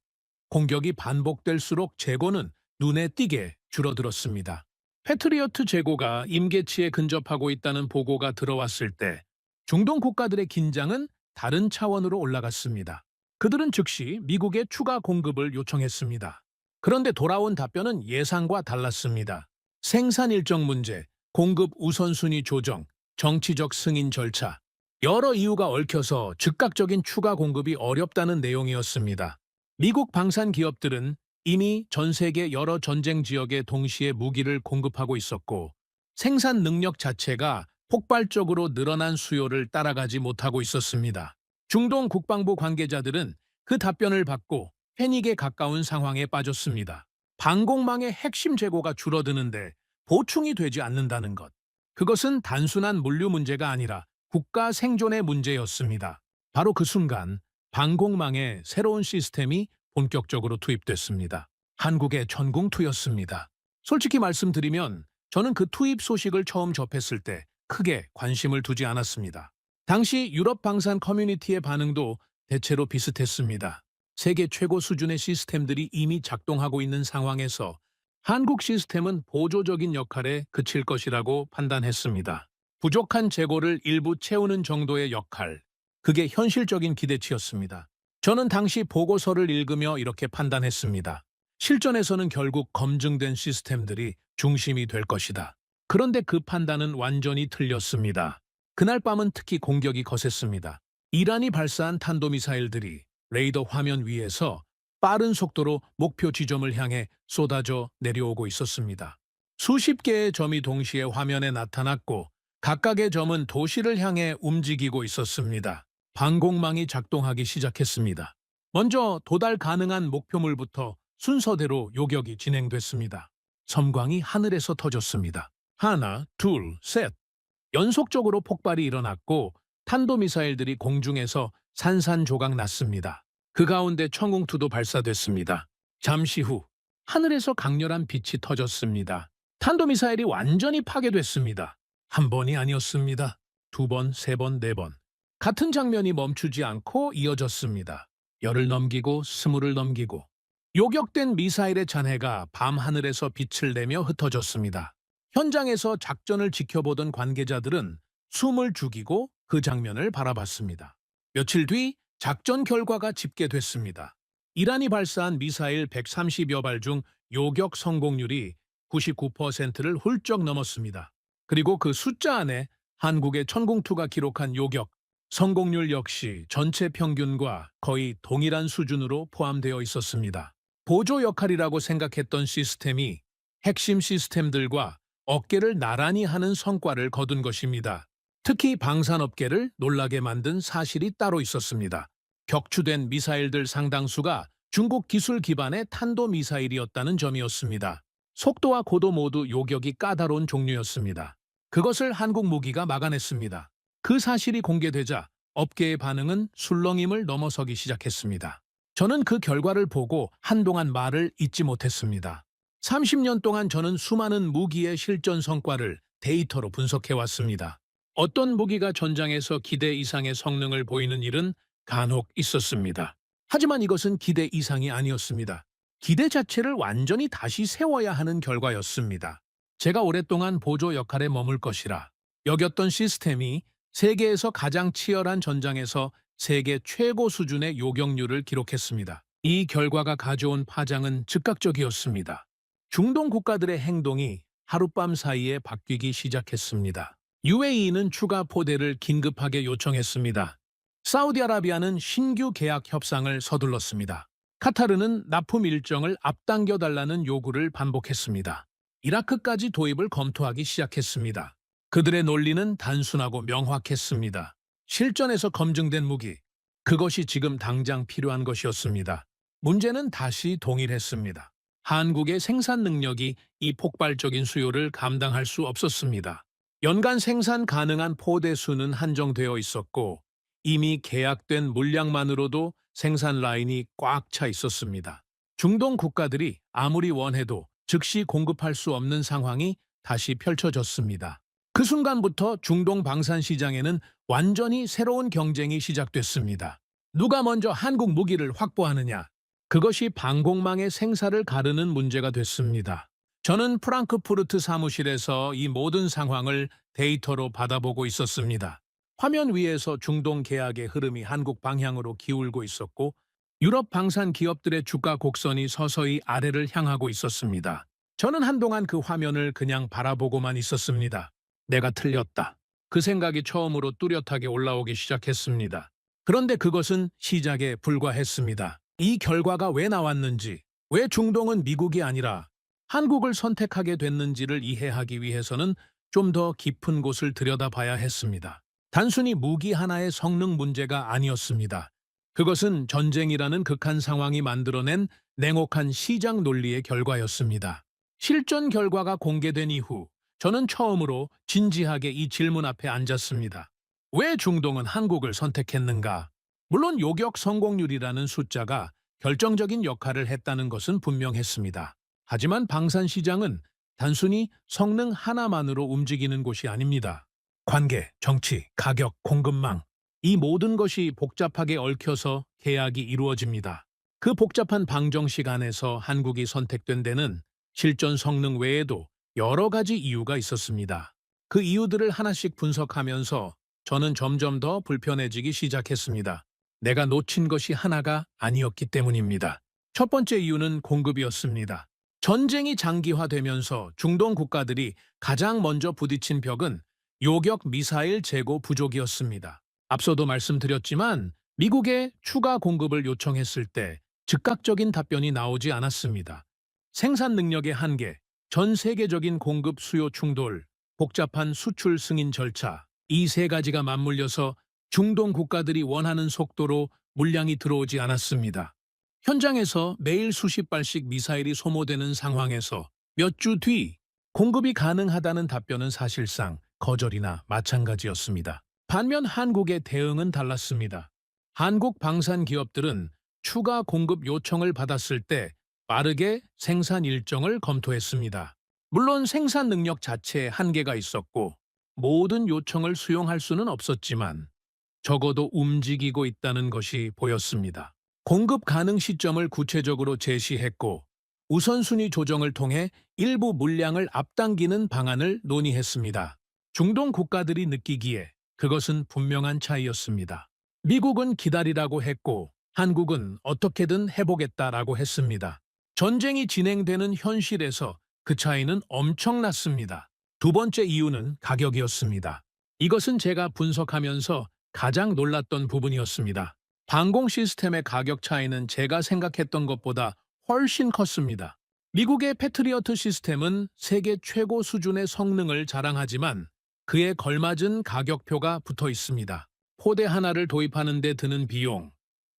공격이 반복될수록 재고는 눈에 띄게 줄어들었습니다. 패트리어트 재고가 임계치에 근접하고 있다는 보고가 들어왔을 때 중동 국가들의 긴장은 다른 차원으로 올라갔습니다. 그들은 즉시 미국에 추가 공급을 요청했습니다. 그런데 돌아온 답변은 예상과 달랐습니다. 생산 일정 문제, 공급 우선순위 조정, 정치적 승인 절차, 여러 이유가 얽혀서 즉각적인 추가 공급이 어렵다는 내용이었습니다. 미국 방산 기업들은 이미 전 세계 여러 전쟁 지역에 동시에 무기를 공급하고 있었고 생산 능력 자체가 폭발적으로 늘어난 수요를 따라가지 못하고 있었습니다. 중동 국방부 관계자들은 그 답변을 받고 패닉에 가까운 상황에 빠졌습니다. 방공망의 핵심 재고가 줄어드는데 보충이 되지 않는다는 것. 그것은 단순한 물류 문제가 아니라 국가 생존의 문제였습니다. 바로 그 순간 방공망의 새로운 시스템이 본격적으로 투입됐습니다. 한국의 전공투였습니다. 솔직히 말씀드리면 저는 그 투입 소식을 처음 접했을 때 크게 관심을 두지 않았습니다. 당시 유럽 방산 커뮤니티의 반응도 대체로 비슷했습니다. 세계 최고 수준의 시스템들이 이미 작동하고 있는 상황에서 한국 시스템은 보조적인 역할에 그칠 것이라고 판단했습니다. 부족한 재고를 일부 채우는 정도의 역할, 그게 현실적인 기대치였습니다. 저는 당시 보고서를 읽으며 이렇게 판단했습니다. 실전에서는 결국 검증된 시스템들이 중심이 될 것이다. 그런데 그 판단은 완전히 틀렸습니다. 그날 밤은 특히 공격이 거셌습니다. 이란이 발사한 탄도미사일들이 레이더 화면 위에서 빠른 속도로 목표 지점을 향해 쏟아져 내려오고 있었습니다. 수십 개의 점이 동시에 화면에 나타났고 각각의 점은 도시를 향해 움직이고 있었습니다. 방공망이 작동하기 시작했습니다. 먼저 도달 가능한 목표물부터 순서대로 요격이 진행됐습니다. 섬광이 하늘에서 터졌습니다. 하나, 둘, 셋. 연속적으로 폭발이 일어났고 탄도미사일들이 공중에서 산산조각 났습니다. 그 가운데 청궁2도 발사됐습니다. 잠시 후 하늘에서 강렬한 빛이 터졌습니다. 탄도미사일이 완전히 파괴됐습니다. 한 번이 아니었습니다. 두 번, 세 번, 네 번. 같은 장면이 멈추지 않고 이어졌습니다. 열을 넘기고 스물을 넘기고 요격된 미사일의 잔해가 밤하늘에서 빛을 내며 흩어졌습니다. 현장에서 작전을 지켜보던 관계자들은 숨을 죽이고 그 장면을 바라봤습니다. 며칠 뒤 작전 결과가 집계됐습니다. 이란이 발사한 미사일 130여 발 중 요격 성공률이 99%를 훌쩍 넘었습니다. 그리고 그 숫자 안에 한국의 천궁2가 기록한 요격 성공률 역시 전체 평균과 거의 동일한 수준으로 포함되어 있었습니다. 보조 역할이라고 생각했던 시스템이 핵심 시스템들과 어깨를 나란히 하는 성과를 거둔 것입니다. 특히 방산업계를 놀라게 만든 사실이 따로 있었습니다. 격추된 미사일들 상당수가 중국 기술 기반의 탄도미사일이었다는 점이었습니다. 속도와 고도 모두 요격이 까다로운 종류였습니다. 그것을 한국 무기가 막아냈습니다. 그 사실이 공개되자 업계의 반응은 술렁임을 넘어서기 시작했습니다. 저는 그 결과를 보고 한동안 말을 잇지 못했습니다. 30년 동안 저는 수많은 무기의 실전 성과를 데이터로 분석해왔습니다. 어떤 무기가 전장에서 기대 이상의 성능을 보이는 일은 간혹 있었습니다. 하지만 이것은 기대 이상이 아니었습니다. 기대 자체를 완전히 다시 세워야 하는 결과였습니다. 제가 오랫동안 보조 역할에 머물 것이라 여겼던 시스템이 세계에서 가장 치열한 전장에서 세계 최고 수준의 요격률을 기록했습니다. 이 결과가 가져온 파장은 즉각적이었습니다. 중동 국가들의 행동이 하룻밤 사이에 바뀌기 시작했습니다. UAE는 추가 포대를 긴급하게 요청했습니다. 사우디아라비아는 신규 계약 협상을 서둘렀습니다. 카타르는 납품 일정을 앞당겨달라는 요구를 반복했습니다. 이라크까지 도입을 검토하기 시작했습니다. 그들의 논리는 단순하고 명확했습니다. 실전에서 검증된 무기, 그것이 지금 당장 필요한 것이었습니다. 문제는 다시 동일했습니다. 한국의 생산 능력이 이 폭발적인 수요를 감당할 수 없었습니다. 연간 생산 가능한 포대 수는 한정되어 있었고 이미 계약된 물량만으로도 생산 라인이 꽉 차 있었습니다. 중동 국가들이 아무리 원해도 즉시 공급할 수 없는 상황이 다시 펼쳐졌습니다. 그 순간부터 중동 방산 시장에는 완전히 새로운 경쟁이 시작됐습니다. 누가 먼저 한국 무기를 확보하느냐? 그것이 방공망의 생사를 가르는 문제가 됐습니다. 저는 프랑크푸르트 사무실에서 이 모든 상황을 데이터로 받아보고 있었습니다. 화면 위에서 중동 계약의 흐름이 한국 방향으로 기울고 있었고 유럽 방산 기업들의 주가 곡선이 서서히 아래를 향하고 있었습니다. 저는 한동안 그 화면을 그냥 바라보고만 있었습니다. 내가 틀렸다. 그 생각이 처음으로 뚜렷하게 올라오기 시작했습니다. 그런데 그것은 시작에 불과했습니다. 이 결과가 왜 나왔는지, 왜 중동은 미국이 아니라 한국을 선택하게 됐는지를 이해하기 위해서는 좀 더 깊은 곳을 들여다봐야 했습니다. 단순히 무기 하나의 성능 문제가 아니었습니다. 그것은 전쟁이라는 극한 상황이 만들어낸 냉혹한 시장 논리의 결과였습니다. 실전 결과가 공개된 이후 저는 처음으로 진지하게 이 질문 앞에 앉았습니다. 왜 중동은 한국을 선택했는가? 물론 요격 성공률이라는 숫자가 결정적인 역할을 했다는 것은 분명했습니다. 하지만 방산시장은 단순히 성능 하나만으로 움직이는 곳이 아닙니다. 관계, 정치, 가격, 공급망, 이 모든 것이 복잡하게 얽혀서 계약이 이루어집니다. 그 복잡한 방정식 안에서 한국이 선택된 데는 실전 성능 외에도 여러 가지 이유가 있었습니다. 그 이유들을 하나씩 분석하면서 저는 점점 더 불편해지기 시작했습니다. 내가 놓친 것이 하나가 아니었기 때문입니다. 첫 번째 이유는 공급이었습니다. 전쟁이 장기화되면서 중동 국가들이 가장 먼저 부딪힌 벽은 요격 미사일 재고 부족이었습니다. 앞서도 말씀드렸지만 미국에 추가 공급을 요청했을 때 즉각적인 답변이 나오지 않았습니다. 생산 능력의 한계, 전 세계적인 공급 수요 충돌, 복잡한 수출 승인 절차, 이 세 가지가 맞물려서 중동 국가들이 원하는 속도로 물량이 들어오지 않았습니다. 현장에서 매일 수십 발씩 미사일이 소모되는 상황에서 몇 주 뒤 공급이 가능하다는 답변은 사실상 거절이나 마찬가지였습니다. 반면 한국의 대응은 달랐습니다. 한국 방산 기업들은 추가 공급 요청을 받았을 때 빠르게 생산 일정을 검토했습니다. 물론 생산 능력 자체에 한계가 있었고 모든 요청을 수용할 수는 없었지만 적어도 움직이고 있다는 것이 보였습니다. 공급 가능 시점을 구체적으로 제시했고 우선순위 조정을 통해 일부 물량을 앞당기는 방안을 논의했습니다. 중동 국가들이 느끼기에 그것은 분명한 차이였습니다. 미국은 기다리라고 했고 한국은 어떻게든 해보겠다라고 했습니다. 전쟁이 진행되는 현실에서 그 차이는 엄청났습니다. 두 번째 이유는 가격이었습니다. 이것은 제가 분석하면서 가장 놀랐던 부분이었습니다. 방공 시스템의 가격 차이는 제가 생각했던 것보다 훨씬 컸습니다. 미국의 패트리어트 시스템은 세계 최고 수준의 성능을 자랑하지만 그에 걸맞은 가격표가 붙어 있습니다. 포대 하나를 도입하는 데 드는 비용,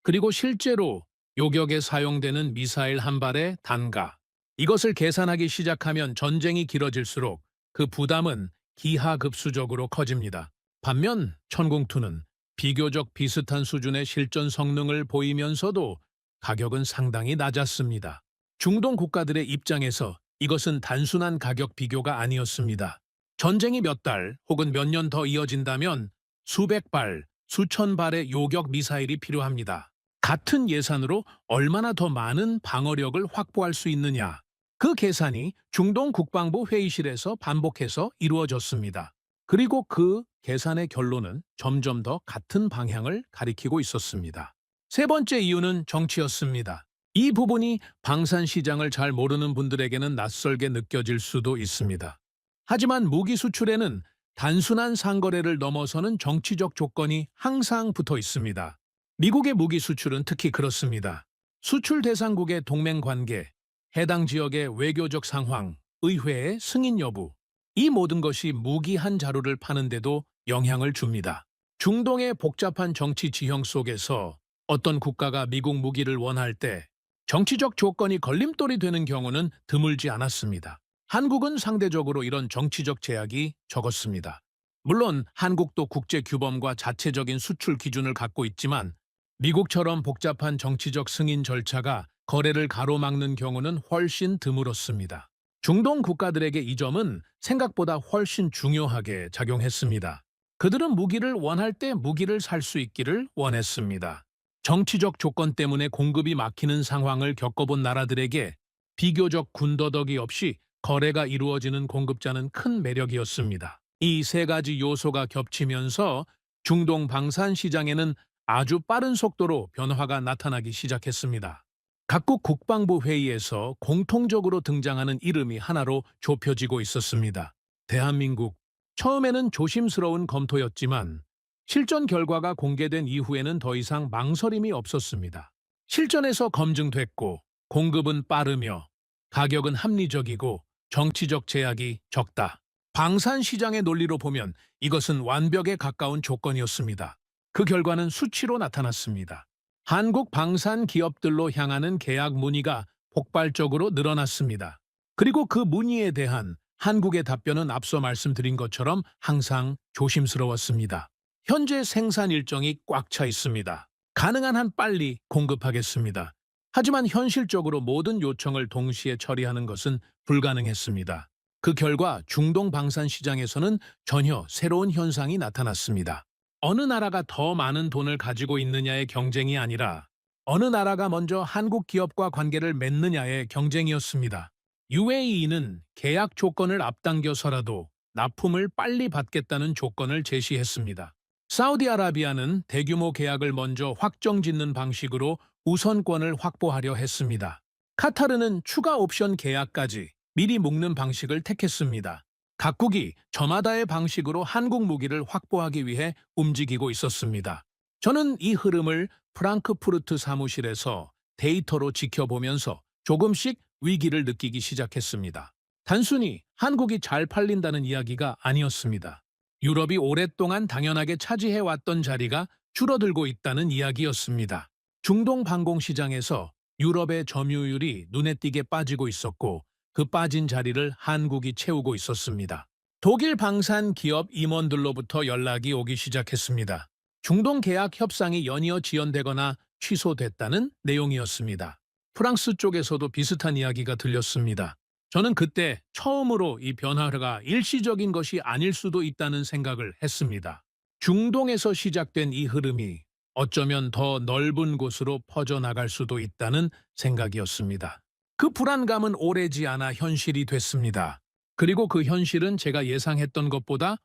그리고 실제로 요격에 사용되는 미사일 한 발의 단가, 이것을 계산하기 시작하면 전쟁이 길어질수록 그 부담은 기하급수적으로 커집니다. 반면 천공투는 비교적 비슷한 수준의 실전 성능을 보이면서도 가격은 상당히 낮았습니다. 중동 국가들의 입장에서 이것은 단순한 가격 비교가 아니었습니다. 전쟁이 몇 달 혹은 몇 년 더 이어진다면 수백 발, 수천 발의 요격 미사일이 필요합니다. 같은 예산으로 얼마나 더 많은 방어력을 확보할 수 있느냐. 그 계산이 중동 국방부 회의실에서 반복해서 이루어졌습니다. 그리고 그 계산의 결론은 점점 더 같은 방향을 가리키고 있었습니다. 세 번째 이유는 정치였습니다. 이 부분이 방산 시장을 잘 모르는 분들에게는 낯설게 느껴질 수도 있습니다. 하지만 무기 수출에는 단순한 상거래를 넘어서는 정치적 조건이 항상 붙어 있습니다. 미국의 무기 수출은 특히 그렇습니다. 수출 대상국의 동맹 관계, 해당 지역의 외교적 상황, 의회의 승인 여부, 이 모든 것이 무기 한 자루를 파는데도 영향을 줍니다. 중동의 복잡한 정치 지형 속에서 어떤 국가가 미국 무기를 원할 때 정치적 조건이 걸림돌이 되는 경우는 드물지 않았습니다. 한국은 상대적으로 이런 정치적 제약이 적었습니다. 물론 한국도 국제 규범과 자체적인 수출 기준을 갖고 있지만 미국처럼 복잡한 정치적 승인 절차가 거래를 가로막는 경우는 훨씬 드물었습니다. 중동 국가들에게 이 점은 생각보다 훨씬 중요하게 작용했습니다. 그들은 무기를 원할 때 무기를 살 수 있기를 원했습니다. 정치적 조건 때문에 공급이 막히는 상황을 겪어본 나라들에게 비교적 군더더기 없이 거래가 이루어지는 공급자는 큰 매력이었습니다. 이 세 가지 요소가 겹치면서 중동 방산 시장에는 아주 빠른 속도로 변화가 나타나기 시작했습니다. 각국 국방부 회의에서 공통적으로 등장하는 이름이 하나로 좁혀지고 있었습니다. 대한민국. 처음에는 조심스러운 검토였지만 실전 결과가 공개된 이후에는 더 이상 망설임이 없었습니다. 실전에서 검증됐고 공급은 빠르며 가격은 합리적이고 정치적 제약이 적다. 방산 시장의 논리로 보면 이것은 완벽에 가까운 조건이었습니다. 그 결과는 수치로 나타났습니다. 한국 방산 기업들로 향하는 계약 문의가 폭발적으로 늘어났습니다. 그리고 그 문의에 대한 한국의 답변은 앞서 말씀드린 것처럼 항상 조심스러웠습니다. 현재 생산 일정이 꽉 차 있습니다. 가능한 한 빨리 공급하겠습니다. 하지만 현실적으로 모든 요청을 동시에 처리하는 것은 불가능했습니다. 그 결과 중동 방산 시장에서는 전혀 새로운 현상이 나타났습니다. 어느 나라가 더 많은 돈을 가지고 있느냐의 경쟁이 아니라 어느 나라가 먼저 한국 기업과 관계를 맺느냐의 경쟁이었습니다. UAE는 계약 조건을 앞당겨서라도 납품을 빨리 받겠다는 조건을 제시했습니다. 사우디아라비아는 대규모 계약을 먼저 확정짓는 방식으로 우선권을 확보하려 했습니다. 카타르는 추가 옵션 계약까지 미리 묶는 방식을 택했습니다. 각국이 저마다의 방식으로 한국 무기를 확보하기 위해 움직이고 있었습니다. 저는 이 흐름을 프랑크푸르트 사무실에서 데이터로 지켜보면서 조금씩 위기를 느끼기 시작했습니다. 단순히 한국이 잘 팔린다는 이야기가 아니었습니다. 유럽이 오랫동안 당연하게 차지해왔던 자리가 줄어들고 있다는 이야기였습니다. 중동 방공시장에서 유럽의 점유율이 눈에 띄게 빠지고 있었고 그 빠진 자리를 한국이 채우고 있었습니다. 독일 방산 기업 임원들로부터 연락이 오기 시작했습니다. 중동 계약 협상이 연이어 지연되거나 취소됐다는 내용이었습니다. 프랑스 쪽에서도 비슷한 이야기가 들렸습니다. 저는 그때 처음으로 이 변화가 일시적인 것이 아닐 수도 있다는 생각을 했습니다. 중동에서 시작된 이 흐름이 어쩌면 더 넓은 곳으로 퍼져나갈 수도 있다는 생각이었습니다. 그 불안감은 오래지 않아 현실이 됐습니다. 그리고 그 현실은 제가 예상했던 것보다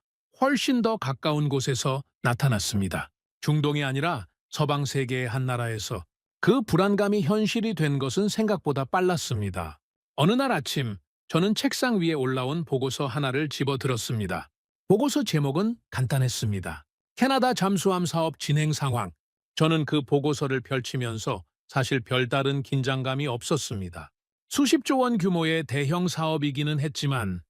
훨씬 더 가까운 곳에서 나타났습니다. 중동이 아니라 서방 세계의 한 나라에서 그 불안감이 현실이 된 것은 생각보다 빨랐습니다. 어느 날 아침 저는 책상 위에 올라온 보고서 하나를 집어들었습니다. 보고서 제목은 간단했습니다. 캐나다 잠수함 사업 진행 상황. 저는 그 보고서를 펼치면서 사실 별다른 긴장감이 없었습니다. 수십조 원 규모의 대형 사업이기는 했지만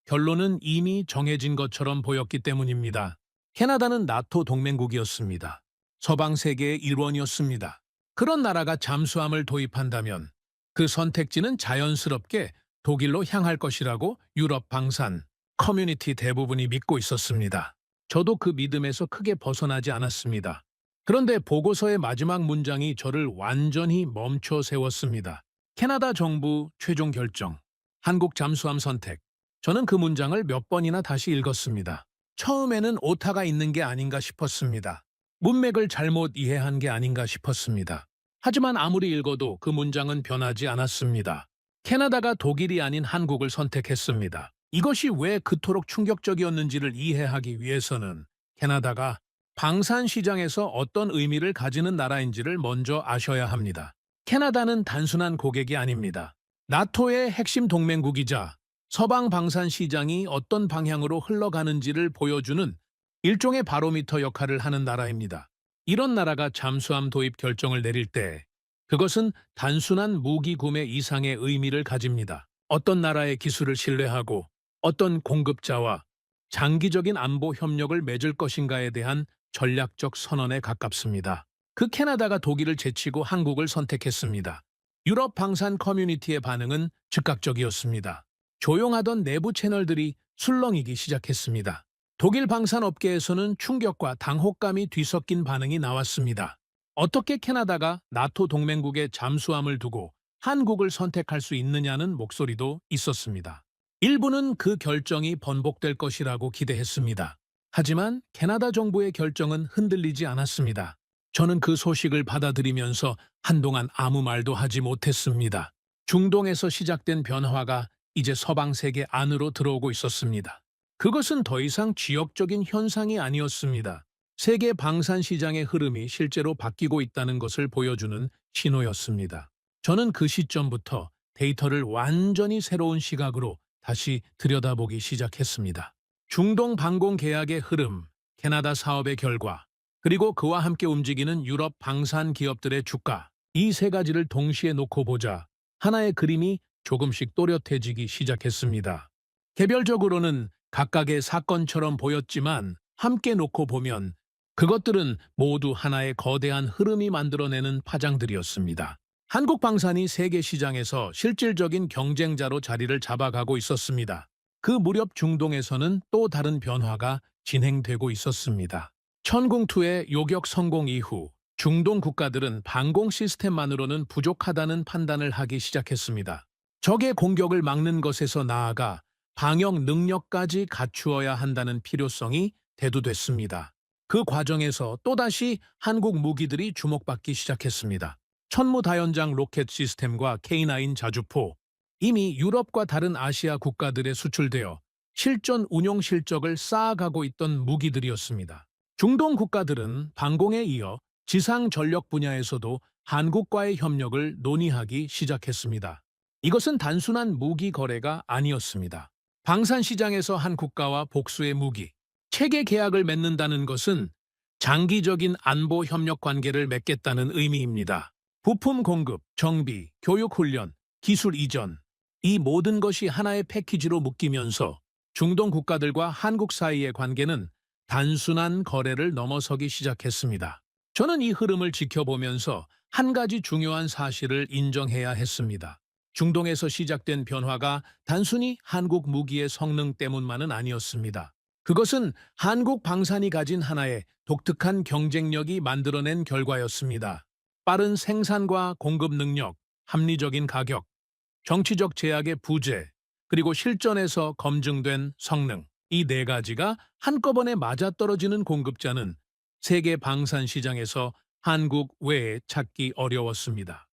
결론은 이미 정해진 것처럼 보였기 때문입니다. 캐나다는 나토 동맹국이었습니다. 서방 세계의 일원이었습니다. 그런 나라가 잠수함을 도입한다면 그 선택지는 자연스럽게 독일로 향할 것이라고 유럽 방산 커뮤니티 대부분이 믿고 있었습니다. 저도 그 믿음에서 크게 벗어나지 않았습니다. 그런데 보고서의 마지막 문장이 저를 완전히 멈춰 세웠습니다. 캐나다 정부 최종 결정, 한국 잠수함 선택. 저는 그 문장을 몇 번이나 다시 읽었습니다. 처음에는 오타가 있는 게 아닌가 싶었습니다. 문맥을 잘못 이해한 게 아닌가 싶었습니다. 하지만 아무리 읽어도 그 문장은 변하지 않았습니다. 캐나다가 독일이 아닌 한국을 선택했습니다. 이것이 왜 그토록 충격적이었는지를 이해하기 위해서는 캐나다가 방산 시장에서 어떤 의미를 가지는 나라인지를 먼저 아셔야 합니다. 캐나다는 단순한 고객이 아닙니다. 나토의 핵심 동맹국이자 서방 방산 시장이 어떤 방향으로 흘러가는지를 보여주는 일종의 바로미터 역할을 하는 나라입니다. 이런 나라가 잠수함 도입 결정을 내릴 때 그것은 단순한 무기 구매 이상의 의미를 가집니다. 어떤 나라의 기술을 신뢰하고 어떤 공급자와 장기적인 안보 협력을 맺을 것인가에 대한 전략적 선언에 가깝습니다. 그 캐나다가 독일을 제치고 한국을 선택했습니다. 유럽 방산 커뮤니티의 반응은 즉각적이었습니다. 조용하던 내부 채널들이 술렁이기 시작했습니다. 독일 방산 업계에서는 충격과 당혹감이 뒤섞인 반응이 나왔습니다. 어떻게 캐나다가 나토 동맹국의 잠수함을 두고 한국을 선택할 수 있느냐는 목소리도 있었습니다. 일부는 그 결정이 번복될 것이라고 기대했습니다. 하지만 캐나다 정부의 결정은 흔들리지 않았습니다. 저는 그 소식을 받아들이면서 한동안 아무 말도 하지 못했습니다. 중동에서 시작된 변화가 이제 서방 세계 안으로 들어오고 있었습니다. 그것은 더 이상 지역적인 현상이 아니었습니다. 세계 방산 시장의 흐름이 실제로 바뀌고 있다는 것을 보여주는 신호였습니다. 저는 그 시점부터 데이터를 완전히 새로운 시각으로 다시 들여다보기 시작했습니다. 중동 방공 계약의 흐름, 캐나다 사업의 결과, 그리고 그와 함께 움직이는 유럽 방산 기업들의 주가, 이 세 가지를 동시에 놓고 보자 하나의 그림이 조금씩 또렷해지기 시작했습니다. 개별적으로는 각각의 사건처럼 보였지만 함께 놓고 보면 그것들은 모두 하나의 거대한 흐름이 만들어내는 파장들이었습니다. 한국 방산이 세계 시장에서 실질적인 경쟁자로 자리를 잡아가고 있었습니다. 그 무렵 중동에서는 또 다른 변화가 진행되고 있었습니다. 천궁2의 요격 성공 이후 중동 국가들은 방공 시스템만으로는 부족하다는 판단을 하기 시작했습니다. 적의 공격을 막는 것에서 나아가 방역 능력까지 갖추어야 한다는 필요성이 대두됐습니다. 그 과정에서 또다시 한국 무기들이 주목받기 시작했습니다. 천무다연장 로켓 시스템과 K9 자주포, 이미 유럽과 다른 아시아 국가들에 수출되어 실전 운용 실적을 쌓아가고 있던 무기들이었습니다. 중동 국가들은 방공에 이어 지상 전력 분야에서도 한국과의 협력을 논의하기 시작했습니다. 이것은 단순한 무기 거래가 아니었습니다. 방산 시장에서 한 국가와 복수의 무기, 체계 계약을 맺는다는 것은 장기적인 안보 협력 관계를 맺겠다는 의미입니다. 부품 공급, 정비, 교육 훈련, 기술 이전, 이 모든 것이 하나의 패키지로 묶이면서 중동 국가들과 한국 사이의 관계는 단순한 거래를 넘어서기 시작했습니다. 저는 이 흐름을 지켜보면서 한 가지 중요한 사실을 인정해야 했습니다. 중동에서 시작된 변화가 단순히 한국 무기의 성능 때문만은 아니었습니다. 그것은 한국 방산이 가진 하나의 독특한 경쟁력이 만들어낸 결과였습니다. 빠른 생산과 공급 능력, 합리적인 가격, 정치적 제약의 부재, 그리고 실전에서 검증된 성능, 이 네 가지가 한꺼번에 맞아떨어지는 공급자는 세계 방산 시장에서 한국 외에 찾기 어려웠습니다.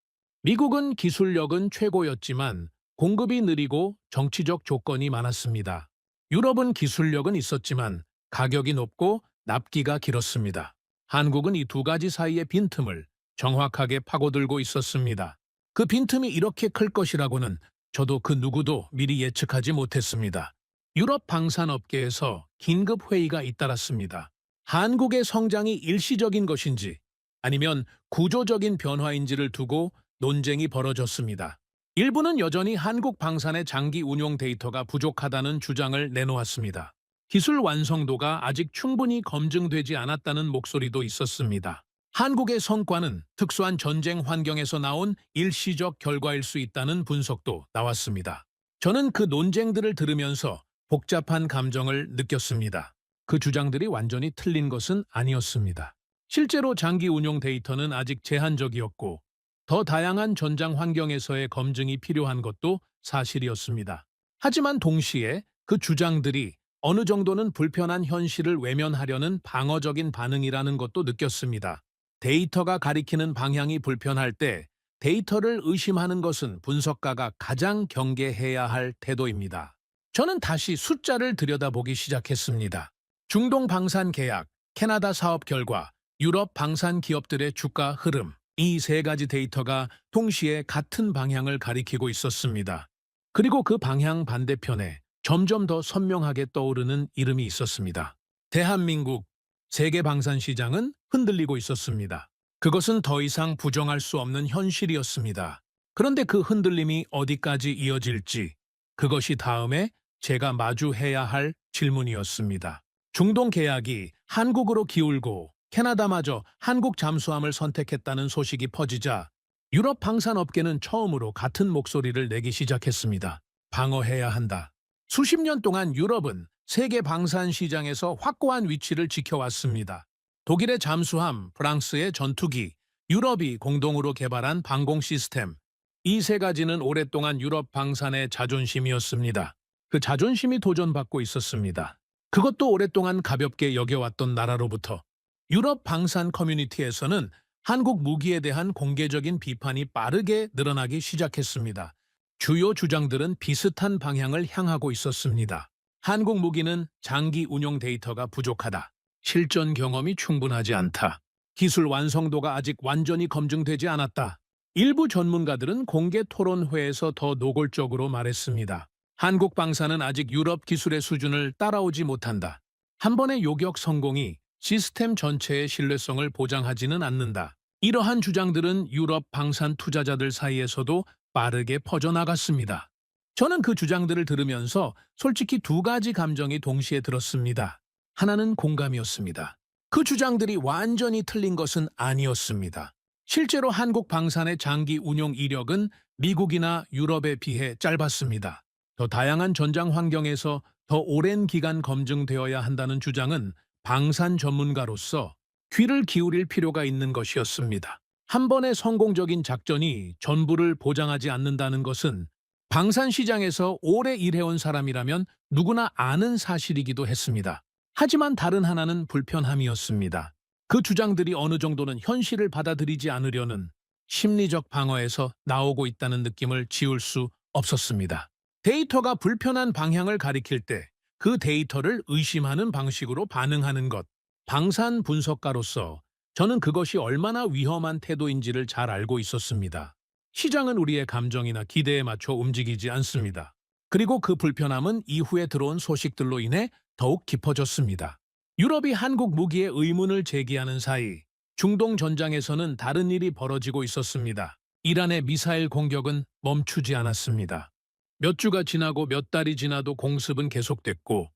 미국은 기술력은 최고였지만 공급이 느리고 정치적 조건이 많았습니다. 유럽은 기술력은 있었지만 가격이 높고 납기가 길었습니다. 한국은 이 두 가지 사이의 빈틈을 정확하게 파고들고 있었습니다. 그 빈틈이 이렇게 클 것이라고는 저도 그 누구도 미리 예측하지 못했습니다. 유럽 방산업계에서 긴급 회의가 잇따랐습니다. 한국의 성장이 일시적인 것인지 아니면 구조적인 변화인지를 두고 논쟁이 벌어졌습니다. 일부는 여전히 한국 방산의 장기 운용 데이터가 부족하다는 주장을 내놓았습니다. 기술 완성도가 아직 충분히 검증되지 않았다는 목소리도 있었습니다. 한국의 성과는 특수한 전쟁 환경에서 나온 일시적 결과일 수 있다는 분석도 나왔습니다. 저는 그 논쟁들을 들으면서 복잡한 감정을 느꼈습니다. 그 주장들이 완전히 틀린 것은 아니었습니다. 실제로 장기 운용 데이터는 아직 제한적이었고 더 다양한 전장 환경에서의 검증이 필요한 것도 사실이었습니다. 하지만 동시에 그 주장들이 어느 정도는 불편한 현실을 외면하려는 방어적인 반응이라는 것도 느꼈습니다. 데이터가 가리키는 방향이 불편할 때 데이터를 의심하는 것은 분석가가 가장 경계해야 할 태도입니다. 저는 다시 숫자를 들여다보기 시작했습니다. 중동 방산 계약, 캐나다 사업 결과, 유럽 방산 기업들의 주가 흐름, 이 세 가지 데이터가 동시에 같은 방향을 가리키고 있었습니다. 그리고 그 방향 반대편에 점점 더 선명하게 떠오르는 이름이 있었습니다. 대한민국, 세계 방산 시장은 흔들리고 있었습니다. 그것은 더 이상 부정할 수 없는 현실이었습니다. 그런데 그 흔들림이 어디까지 이어질지, 그것이 다음에 제가 마주해야 할 질문이었습니다. 중동 계약이 한국으로 기울고 캐나다마저 한국 잠수함을 선택했다는 소식이 퍼지자 유럽 방산업계는 처음으로 같은 목소리를 내기 시작했습니다. 방어해야 한다. 수십 년 동안 유럽은 세계 방산 시장에서 확고한 위치를 지켜왔습니다. 독일의 잠수함, 프랑스의 전투기, 유럽이 공동으로 개발한 방공 시스템, 이 세 가지는 오랫동안 유럽 방산의 자존심이었습니다. 그 자존심이 도전받고 있었습니다. 그것도 오랫동안 가볍게 여겨왔던 나라로부터. 유럽 방산 커뮤니티에서는 한국 무기에 대한 공개적인 비판이 빠르게 늘어나기 시작했습니다. 주요 주장들은 비슷한 방향을 향하고 있었습니다. 한국 무기는 장기 운용 데이터가 부족하다. 실전 경험이 충분하지 않다. 기술 완성도가 아직 완전히 검증되지 않았다. 일부 전문가들은 공개 토론회에서 더 노골적으로 말했습니다. 한국 방산은 아직 유럽 기술의 수준을 따라오지 못한다. 한 번의 요격 성공이 시스템 전체의 신뢰성을 보장하지는 않는다. 이러한 주장들은 유럽 방산 투자자들 사이에서도 빠르게 퍼져나갔습니다. 저는 그 주장들을 들으면서 솔직히 두 가지 감정이 동시에 들었습니다. 하나는 공감이었습니다. 그 주장들이 완전히 틀린 것은 아니었습니다. 실제로 한국 방산의 장기 운용 이력은 미국이나 유럽에 비해 짧았습니다. 더 다양한 전장 환경에서 더 오랜 기간 검증되어야 한다는 주장은 방산 전문가로서 귀를 기울일 필요가 있는 것이었습니다. 한 번의 성공적인 작전이 전부를 보장하지 않는다는 것은 방산시장에서 오래 일해온 사람이라면 누구나 아는 사실이기도 했습니다. 하지만 다른 하나는 불편함이었습니다. 그 주장들이 어느 정도는 현실을 받아들이지 않으려는 심리적 방어에서 나오고 있다는 느낌을 지울 수 없었습니다. 데이터가 불편한 방향을 가리킬 때 그 데이터를 의심하는 방식으로 반응하는 것. 방산 분석가로서 저는 그것이 얼마나 위험한 태도인지를 잘 알고 있었습니다. 시장은 우리의 감정이나 기대에 맞춰 움직이지 않습니다. 그리고 그 불편함은 이후에 들어온 소식들로 인해 더욱 깊어졌습니다. 유럽이 한국 무기에 의문을 제기하는 사이 중동 전장에서는 다른 일이 벌어지고 있었습니다. 이란의 미사일 공격은 멈추지 않았습니다. 몇 주가 지나고 몇 달이 지나도 공습은 계속됐고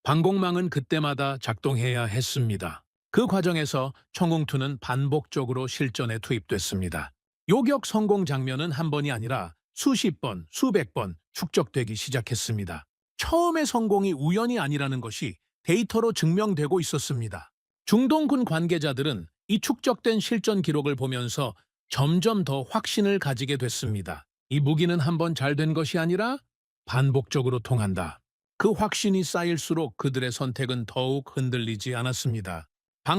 방공망은 그때마다 작동해야 했습니다. 그 과정에서 청웅투는 반복적으로 실전에 투입됐습니다. 요격 성공 장면은 한 번이 아니라 수십 번, 수백 번 축적되기 시작했습니다. 처음의 성공이 우연이 아니라는 것이 데이터로 증명되고 있었습니다. 중동군 관계자들은 이 축적된 실전 기록을 보면서 점점 더 확신을 가지게 됐습니다. 이 무기는 한 번 잘 된 것이 아니라 반복적으로 통한다. 그 확신이 쌓일수록 그들의 선택은 더욱 흔들리지 않았습니다.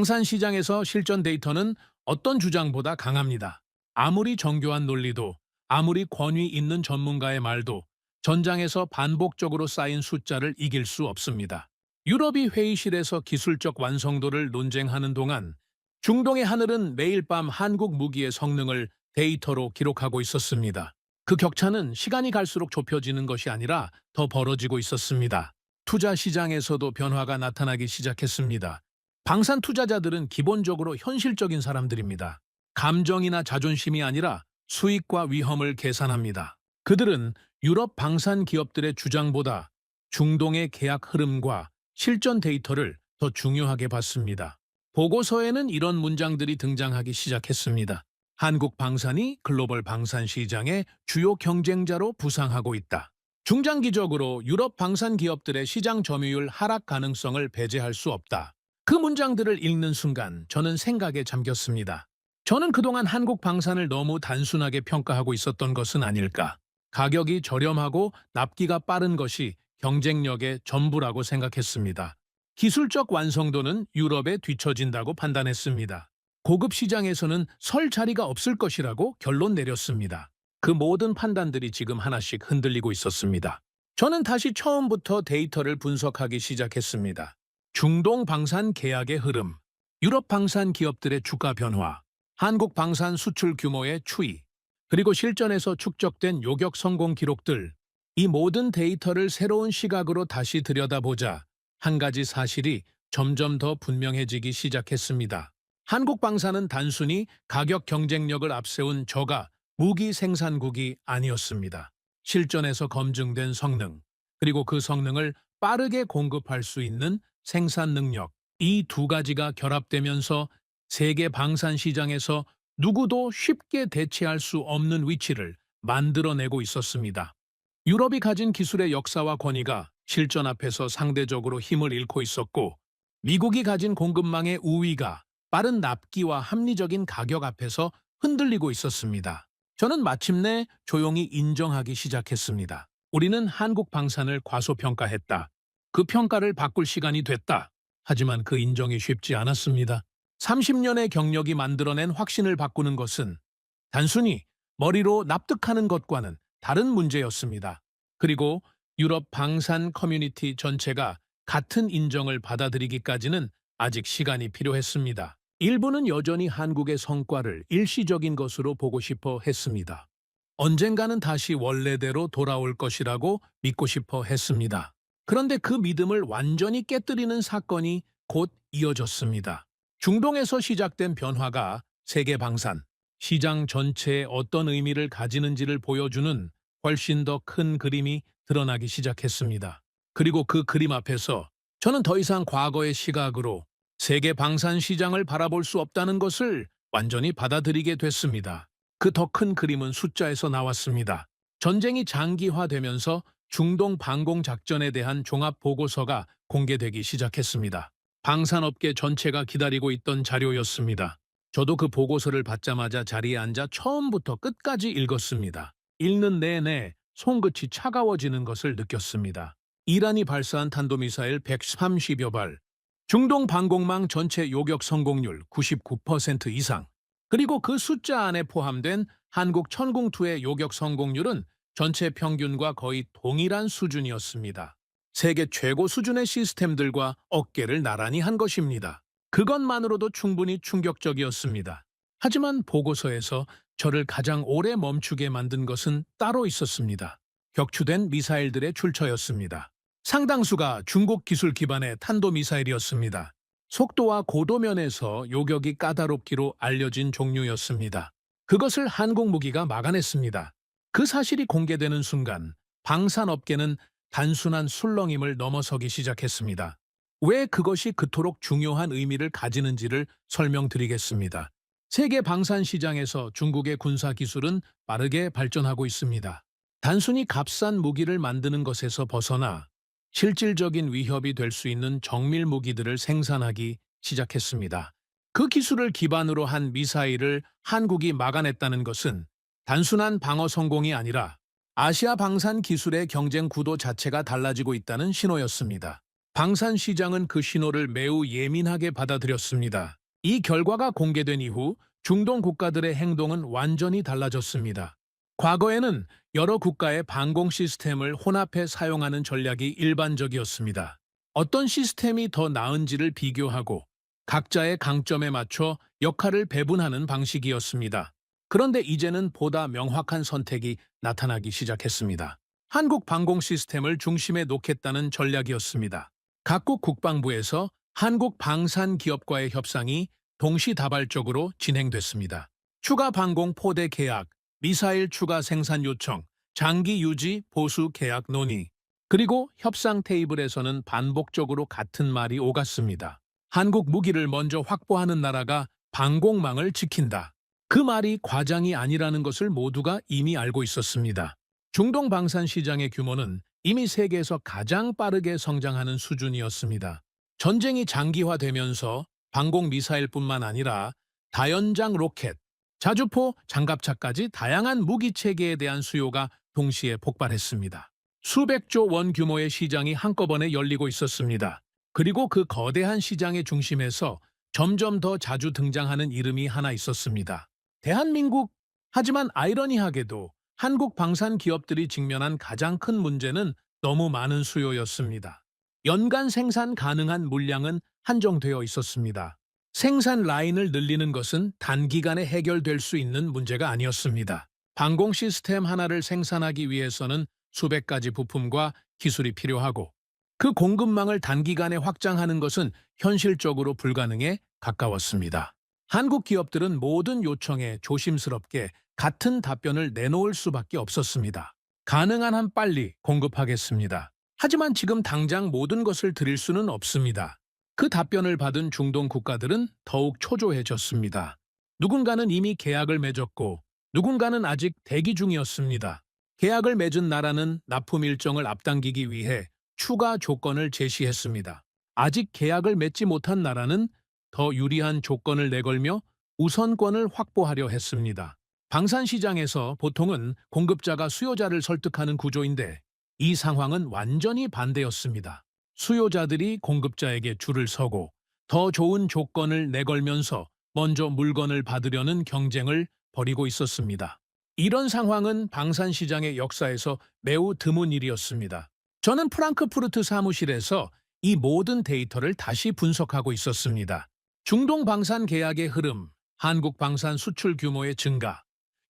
방산시장에서 실전 데이터는 어떤 주장보다 강합니다. 아무리 정교한 논리도, 아무리 권위 있는 전문가의 말도 전장에서 반복적으로 쌓인 숫자를 이길 수 없습니다. 유럽이 회의실에서 기술적 완성도를 논쟁하는 동안 중동의 하늘은 매일 밤 한국 무기의 성능을 데이터로 기록하고 있었습니다. 그 격차는 시간이 갈수록 좁혀지는 것이 아니라 더 벌어지고 있었습니다. 투자 시장에서도 변화가 나타나기 시작했습니다. 방산 투자자들은 기본적으로 현실적인 사람들입니다. 감정이나 자존심이 아니라 수익과 위험을 계산합니다. 그들은 유럽 방산 기업들의 주장보다 중동의 계약 흐름과 실전 데이터를 더 중요하게 봤습니다. 보고서에는 이런 문장들이 등장하기 시작했습니다. 한국 방산이 글로벌 방산 시장의 주요 경쟁자로 부상하고 있다. 중장기적으로 유럽 방산 기업들의 시장 점유율 하락 가능성을 배제할 수 없다. 그 문장들을 읽는 순간 저는 생각에 잠겼습니다. 저는 그동안 한국 방산을 너무 단순하게 평가하고 있었던 것은 아닐까. 가격이 저렴하고 납기가 빠른 것이 경쟁력의 전부라고 생각했습니다. 기술적 완성도는 유럽에 뒤처진다고 판단했습니다. 고급 시장에서는 설 자리가 없을 것이라고 결론 내렸습니다. 그 모든 판단들이 지금 하나씩 흔들리고 있었습니다. 저는 다시 처음부터 데이터를 분석하기 시작했습니다. 중동 방산 계약의 흐름, 유럽 방산 기업들의 주가 변화, 한국 방산 수출 규모의 추이, 그리고 실전에서 축적된 요격 성공 기록들, 이 모든 데이터를 새로운 시각으로 다시 들여다보자 한 가지 사실이 점점 더 분명해지기 시작했습니다. 한국 방산은 단순히 가격 경쟁력을 앞세운 저가 무기 생산국이 아니었습니다. 실전에서 검증된 성능, 그리고 그 성능을 빠르게 공급할 수 있는 생산 능력, 이 두 가지가 결합되면서 세계 방산 시장에서 누구도 쉽게 대체할 수 없는 위치를 만들어내고 있었습니다. 유럽이 가진 기술의 역사와 권위가 실전 앞에서 상대적으로 힘을 잃고 있었고, 미국이 가진 공급망의 우위가 빠른 납기와 합리적인 가격 앞에서 흔들리고 있었습니다. 저는 마침내 조용히 인정하기 시작했습니다. 우리는 한국 방산을 과소평가했다. 그 평가를 바꿀 시간이 됐다. 하지만 그 인정이 쉽지 않았습니다. 30년의 경력이 만들어낸 확신을 바꾸는 것은 단순히 머리로 납득하는 것과는 다른 문제였습니다. 그리고 유럽 방산 커뮤니티 전체가 같은 인정을 받아들이기까지는 아직 시간이 필요했습니다. 일부는 여전히 한국의 성과를 일시적인 것으로 보고 싶어 했습니다. 언젠가는 다시 원래대로 돌아올 것이라고 믿고 싶어 했습니다. 그런데 그 믿음을 완전히 깨뜨리는 사건이 곧 이어졌습니다. 중동에서 시작된 변화가 세계 방산, 시장 전체에 어떤 의미를 가지는지를 보여주는 훨씬 더 큰 그림이 드러나기 시작했습니다. 그리고 그 그림 앞에서 저는 더 이상 과거의 시각으로 세계 방산 시장을 바라볼 수 없다는 것을 완전히 받아들이게 됐습니다. 그 더 큰 그림은 숫자에서 나왔습니다. 전쟁이 장기화되면서 중동 방공 작전에 대한 종합 보고서가 공개되기 시작했습니다. 방산업계 전체가 기다리고 있던 자료였습니다. 저도 그 보고서를 받자마자 자리에 앉아 처음부터 끝까지 읽었습니다. 읽는 내내 손끝이 차가워지는 것을 느꼈습니다. 이란이 발사한 탄도미사일 130여 발, 중동 방공망 전체 요격 성공률 99% 이상, 그리고 그 숫자 안에 포함된 한국 천궁2의 요격 성공률은 전체 평균과 거의 동일한 수준이었습니다. 세계 최고 수준의 시스템들과 어깨를 나란히 한 것입니다. 그것만으로도 충분히 충격적이었습니다. 하지만 보고서에서 저를 가장 오래 멈추게 만든 것은 따로 있었습니다. 격추된 미사일들의 출처였습니다. 상당수가 중국 기술 기반의 탄도미사일이었습니다. 속도와 고도 면에서 요격이 까다롭기로 알려진 종류였습니다. 그것을 한국 무기가 막아냈습니다. 그 사실이 공개되는 순간 방산업계는 단순한 술렁임을 넘어서기 시작했습니다. 왜 그것이 그토록 중요한 의미를 가지는지를 설명드리겠습니다. 세계 방산 시장에서 중국의 군사 기술은 빠르게 발전하고 있습니다. 단순히 값싼 무기를 만드는 것에서 벗어나 실질적인 위협이 될 수 있는 정밀 무기들을 생산하기 시작했습니다. 그 기술을 기반으로 한 미사일을 한국이 막아냈다는 것은 단순한 방어 성공이 아니라 아시아 방산 기술의 경쟁 구도 자체가 달라지고 있다는 신호였습니다. 방산 시장은 그 신호를 매우 예민하게 받아들였습니다. 이 결과가 공개된 이후 중동 국가들의 행동은 완전히 달라졌습니다. 과거에는 여러 국가의 방공 시스템을 혼합해 사용하는 전략이 일반적이었습니다. 어떤 시스템이 더 나은지를 비교하고 각자의 강점에 맞춰 역할을 배분하는 방식이었습니다. 그런데 이제는 보다 명확한 선택이 나타나기 시작했습니다. 한국 방공 시스템을 중심에 놓겠다는 전략이었습니다. 각국 국방부에서 한국 방산 기업과의 협상이 동시다발적으로 진행됐습니다. 추가 방공 포대 계약, 미사일 추가 생산 요청, 장기 유지 보수 계약 논의, 그리고 협상 테이블에서는 반복적으로 같은 말이 오갔습니다. 한국 무기를 먼저 확보하는 나라가 방공망을 지킨다. 그 말이 과장이 아니라는 것을 모두가 이미 알고 있었습니다. 중동 방산 시장의 규모는 이미 세계에서 가장 빠르게 성장하는 수준이었습니다. 전쟁이 장기화되면서 방공 미사일뿐만 아니라 다연장 로켓, 자주포, 장갑차까지 다양한 무기 체계에 대한 수요가 동시에 폭발했습니다. 수백조 원 규모의 시장이 한꺼번에 열리고 있었습니다. 그리고 그 거대한 시장의 중심에서 점점 더 자주 등장하는 이름이 하나 있었습니다. 대한민국. 하지만 아이러니하게도 한국 방산 기업들이 직면한 가장 큰 문제는 너무 많은 수요였습니다. 연간 생산 가능한 물량은 한정되어 있었습니다. 생산 라인을 늘리는 것은 단기간에 해결될 수 있는 문제가 아니었습니다. 방공 시스템 하나를 생산하기 위해서는 수백 가지 부품과 기술이 필요하고 그 공급망을 단기간에 확장하는 것은 현실적으로 불가능에 가까웠습니다. 한국 기업들은 모든 요청에 조심스럽게 같은 답변을 내놓을 수밖에 없었습니다. 가능한 한 빨리 공급하겠습니다. 하지만 지금 당장 모든 것을 드릴 수는 없습니다. 그 답변을 받은 중동 국가들은 더욱 초조해졌습니다. 누군가는 이미 계약을 맺었고 누군가는 아직 대기 중이었습니다. 계약을 맺은 나라는 납품 일정을 앞당기기 위해 추가 조건을 제시했습니다. 아직 계약을 맺지 못한 나라는 더 유리한 조건을 내걸며 우선권을 확보하려 했습니다. 방산 시장에서 보통은 공급자가 수요자를 설득하는 구조인데 이 상황은 완전히 반대였습니다. 수요자들이 공급자에게 줄을 서고 더 좋은 조건을 내걸면서 먼저 물건을 받으려는 경쟁을 벌이고 있었습니다. 이런 상황은 방산 시장의 역사에서 매우 드문 일이었습니다. 저는 프랑크푸르트 사무실에서 이 모든 데이터를 다시 분석하고 있었습니다. 중동 방산 계약의 흐름, 한국 방산 수출 규모의 증가,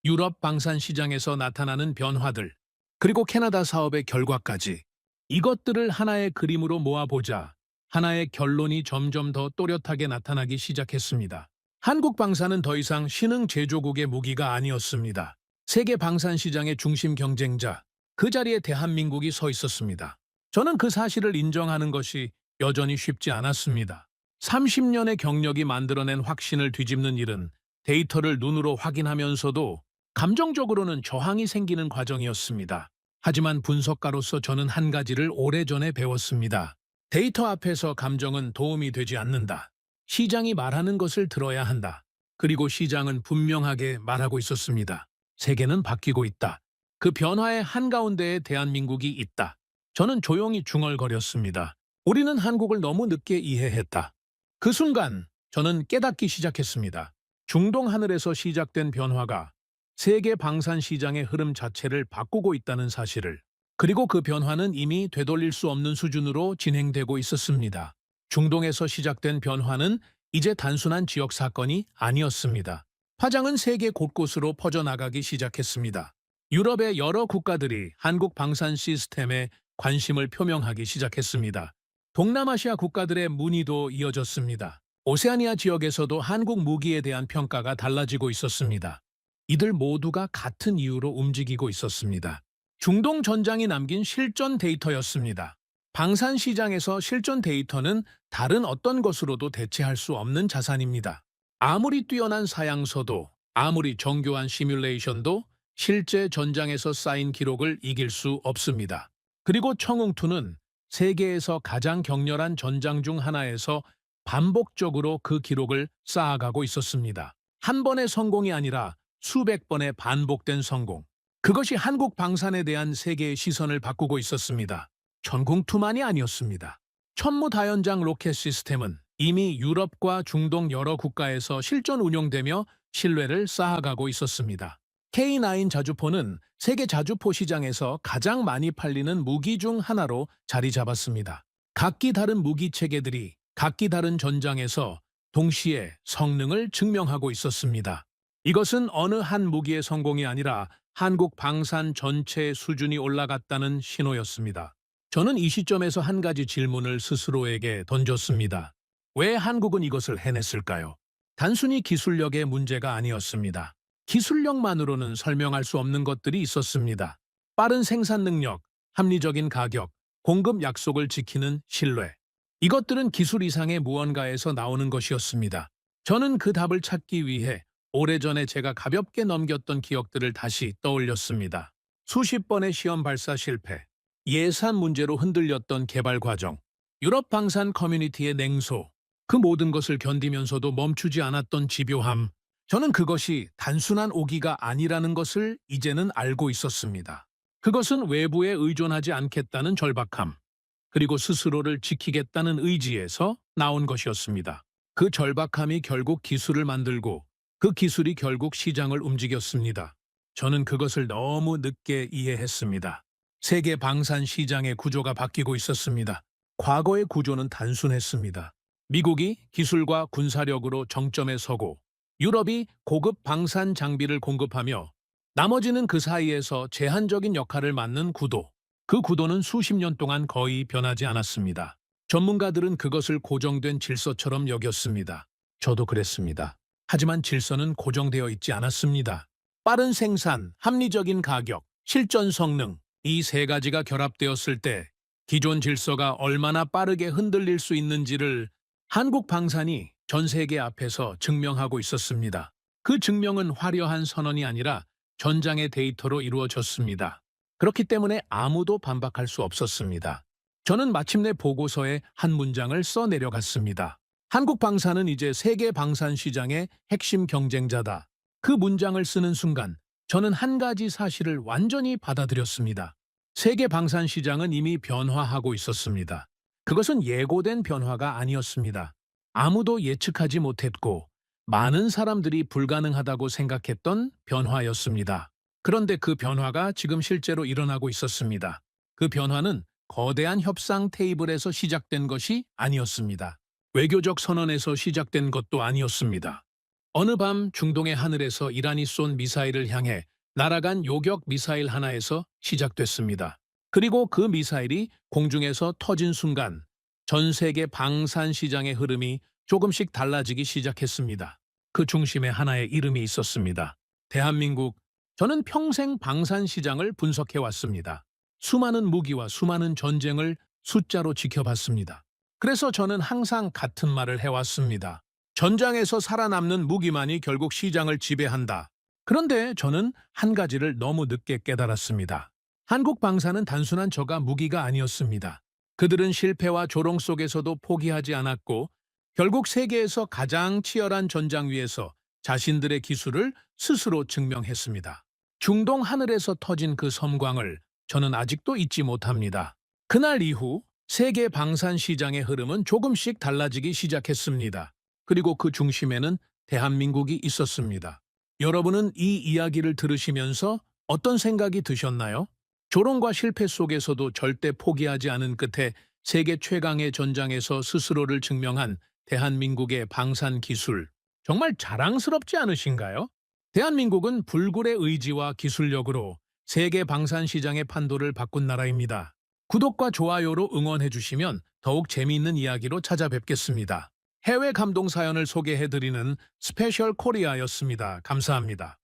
유럽 방산 시장에서 나타나는 변화들, 그리고 캐나다 사업의 결과까지 이것들을 하나의 그림으로 모아보자 하나의 결론이 점점 더 또렷하게 나타나기 시작했습니다. 한국 방산은 더 이상 신흥 제조국의 무기가 아니었습니다. 세계 방산 시장의 중심 경쟁자, 그 자리에 대한민국이 서 있었습니다. 저는 그 사실을 인정하는 것이 여전히 쉽지 않았습니다. 30년의 경력이 만들어낸 확신을 뒤집는 일은 데이터를 눈으로 확인하면서도 감정적으로는 저항이 생기는 과정이었습니다. 하지만 분석가로서 저는 한 가지를 오래전에 배웠습니다. 데이터 앞에서 감정은 도움이 되지 않는다. 시장이 말하는 것을 들어야 한다. 그리고 시장은 분명하게 말하고 있었습니다. 세계는 바뀌고 있다. 그 변화의 한가운데에 대한민국이 있다. 저는 조용히 중얼거렸습니다. 우리는 한국을 너무 늦게 이해했다. 그 순간 저는 깨닫기 시작했습니다. 중동 하늘에서 시작된 변화가 세계 방산 시장의 흐름 자체를 바꾸고 있다는 사실을, 그리고 그 변화는 이미 되돌릴 수 없는 수준으로 진행되고 있었습니다. 중동에서 시작된 변화는 이제 단순한 지역 사건이 아니었습니다. 파장은 세계 곳곳으로 퍼져나가기 시작했습니다. 유럽의 여러 국가들이 한국 방산 시스템에 관심을 표명하기 시작했습니다. 동남아시아 국가들의 문의도 이어졌습니다. 오세아니아 지역에서도 한국 무기에 대한 평가가 달라지고 있었습니다. 이들 모두가 같은 이유로 움직이고 있었습니다. 중동 전장이 남긴 실전 데이터였습니다. 방산 시장에서 실전 데이터는 다른 어떤 것으로도 대체할 수 없는 자산입니다. 아무리 뛰어난 사양서도, 아무리 정교한 시뮬레이션도 실제 전장에서 쌓인 기록을 이길 수 없습니다. 그리고 청웅투는 세계에서 가장 격렬한 전장 중 하나에서 반복적으로 그 기록을 쌓아가고 있었습니다. 한 번의 성공이 아니라 수백 번의 반복된 성공. 그것이 한국 방산에 대한 세계의 시선을 바꾸고 있었습니다. 천궁투만이 아니었습니다. 천무다연장 로켓 시스템은 이미 유럽과 중동 여러 국가에서 실전 운용되며 신뢰를 쌓아가고 있었습니다. K9 자주포는 세계 자주포 시장에서 가장 많이 팔리는 무기 중 하나로 자리 잡았습니다. 각기 다른 무기 체계들이 각기 다른 전장에서 동시에 성능을 증명하고 있었습니다. 이것은 어느 한 무기의 성공이 아니라 한국 방산 전체의 수준이 올라갔다는 신호였습니다. 저는 이 시점에서 한 가지 질문을 스스로에게 던졌습니다. 왜 한국은 이것을 해냈을까요? 단순히 기술력의 문제가 아니었습니다. 기술력만으로는 설명할 수 없는 것들이 있었습니다. 빠른 생산 능력, 합리적인 가격, 공급 약속을 지키는 신뢰. 이것들은 기술 이상의 무언가에서 나오는 것이었습니다. 저는 그 답을 찾기 위해 오래전에 제가 가볍게 넘겼던 기억들을 다시 떠올렸습니다. 수십 번의 시험 발사 실패, 예산 문제로 흔들렸던 개발 과정, 유럽 방산 커뮤니티의 냉소, 그 모든 것을 견디면서도 멈추지 않았던 집요함. 저는 그것이 단순한 오기가 아니라는 것을 이제는 알고 있었습니다. 그것은 외부에 의존하지 않겠다는 절박함, 그리고 스스로를 지키겠다는 의지에서 나온 것이었습니다. 그 절박함이 결국 기술을 만들고 그 기술이 결국 시장을 움직였습니다. 저는 그것을 너무 늦게 이해했습니다. 세계 방산 시장의 구조가 바뀌고 있었습니다. 과거의 구조는 단순했습니다. 미국이 기술과 군사력으로 정점에 서고 유럽이 고급 방산 장비를 공급하며 나머지는 그 사이에서 제한적인 역할을 맡는 구도. 그 구도는 수십 년 동안 거의 변하지 않았습니다. 전문가들은 그것을 고정된 질서처럼 여겼습니다. 저도 그랬습니다. 하지만 질서는 고정되어 있지 않았습니다. 빠른 생산, 합리적인 가격, 실전 성능, 이 세 가지가 결합되었을 때 기존 질서가 얼마나 빠르게 흔들릴 수 있는지를 한국 방산이 전 세계 앞에서 증명하고 있었습니다. 그 증명은 화려한 선언이 아니라 전장의 데이터로 이루어졌습니다. 그렇기 때문에 아무도 반박할 수 없었습니다. 저는 마침내 보고서에 한 문장을 써 내려갔습니다. 한국 방산은 이제 세계 방산 시장의 핵심 경쟁자다. 그 문장을 쓰는 순간 저는 한 가지 사실을 완전히 받아들였습니다. 세계 방산 시장은 이미 변화하고 있었습니다. 그것은 예고된 변화가 아니었습니다. 아무도 예측하지 못했고 많은 사람들이 불가능하다고 생각했던 변화였습니다. 그런데 그 변화가 지금 실제로 일어나고 있었습니다. 그 변화는 거대한 협상 테이블에서 시작된 것이 아니었습니다. 외교적 선언에서 시작된 것도 아니었습니다. 어느 밤 중동의 하늘에서 이란이 쏜 미사일을 향해 날아간 요격 미사일 하나에서 시작됐습니다. 그리고 그 미사일이 공중에서 터진 순간 전 세계 방산 시장의 흐름이 조금씩 달라지기 시작했습니다. 그 중심에 하나의 이름이 있었습니다. 대한민국. 저는 평생 방산 시장을 분석해왔습니다. 수많은 무기와 수많은 전쟁을 숫자로 지켜봤습니다. 그래서 저는 항상 같은 말을 해왔습니다. 전장에서 살아남는 무기만이 결국 시장을 지배한다. 그런데 저는 한 가지를 너무 늦게 깨달았습니다. 한국 방산은 단순한 저가 무기가 아니었습니다. 그들은 실패와 조롱 속에서도 포기하지 않았고 결국 세계에서 가장 치열한 전장 위에서 자신들의 기술을 스스로 증명했습니다. 중동 하늘에서 터진 그 섬광을 저는 아직도 잊지 못합니다. 그날 이후 세계 방산 시장의 흐름은 조금씩 달라지기 시작했습니다. 그리고 그 중심에는 대한민국이 있었습니다. 여러분은 이 이야기를 들으시면서 어떤 생각이 드셨나요? 조롱과 실패 속에서도 절대 포기하지 않은 끝에 세계 최강의 전장에서 스스로를 증명한 대한민국의 방산 기술, 정말 자랑스럽지 않으신가요? 대한민국은 불굴의 의지와 기술력으로 세계 방산 시장의 판도를 바꾼 나라입니다. 구독과 좋아요로 응원해 주시면 더욱 재미있는 이야기로 찾아뵙겠습니다. 해외 감동 사연을 소개해드리는 스페셜 코리아였습니다. 감사합니다.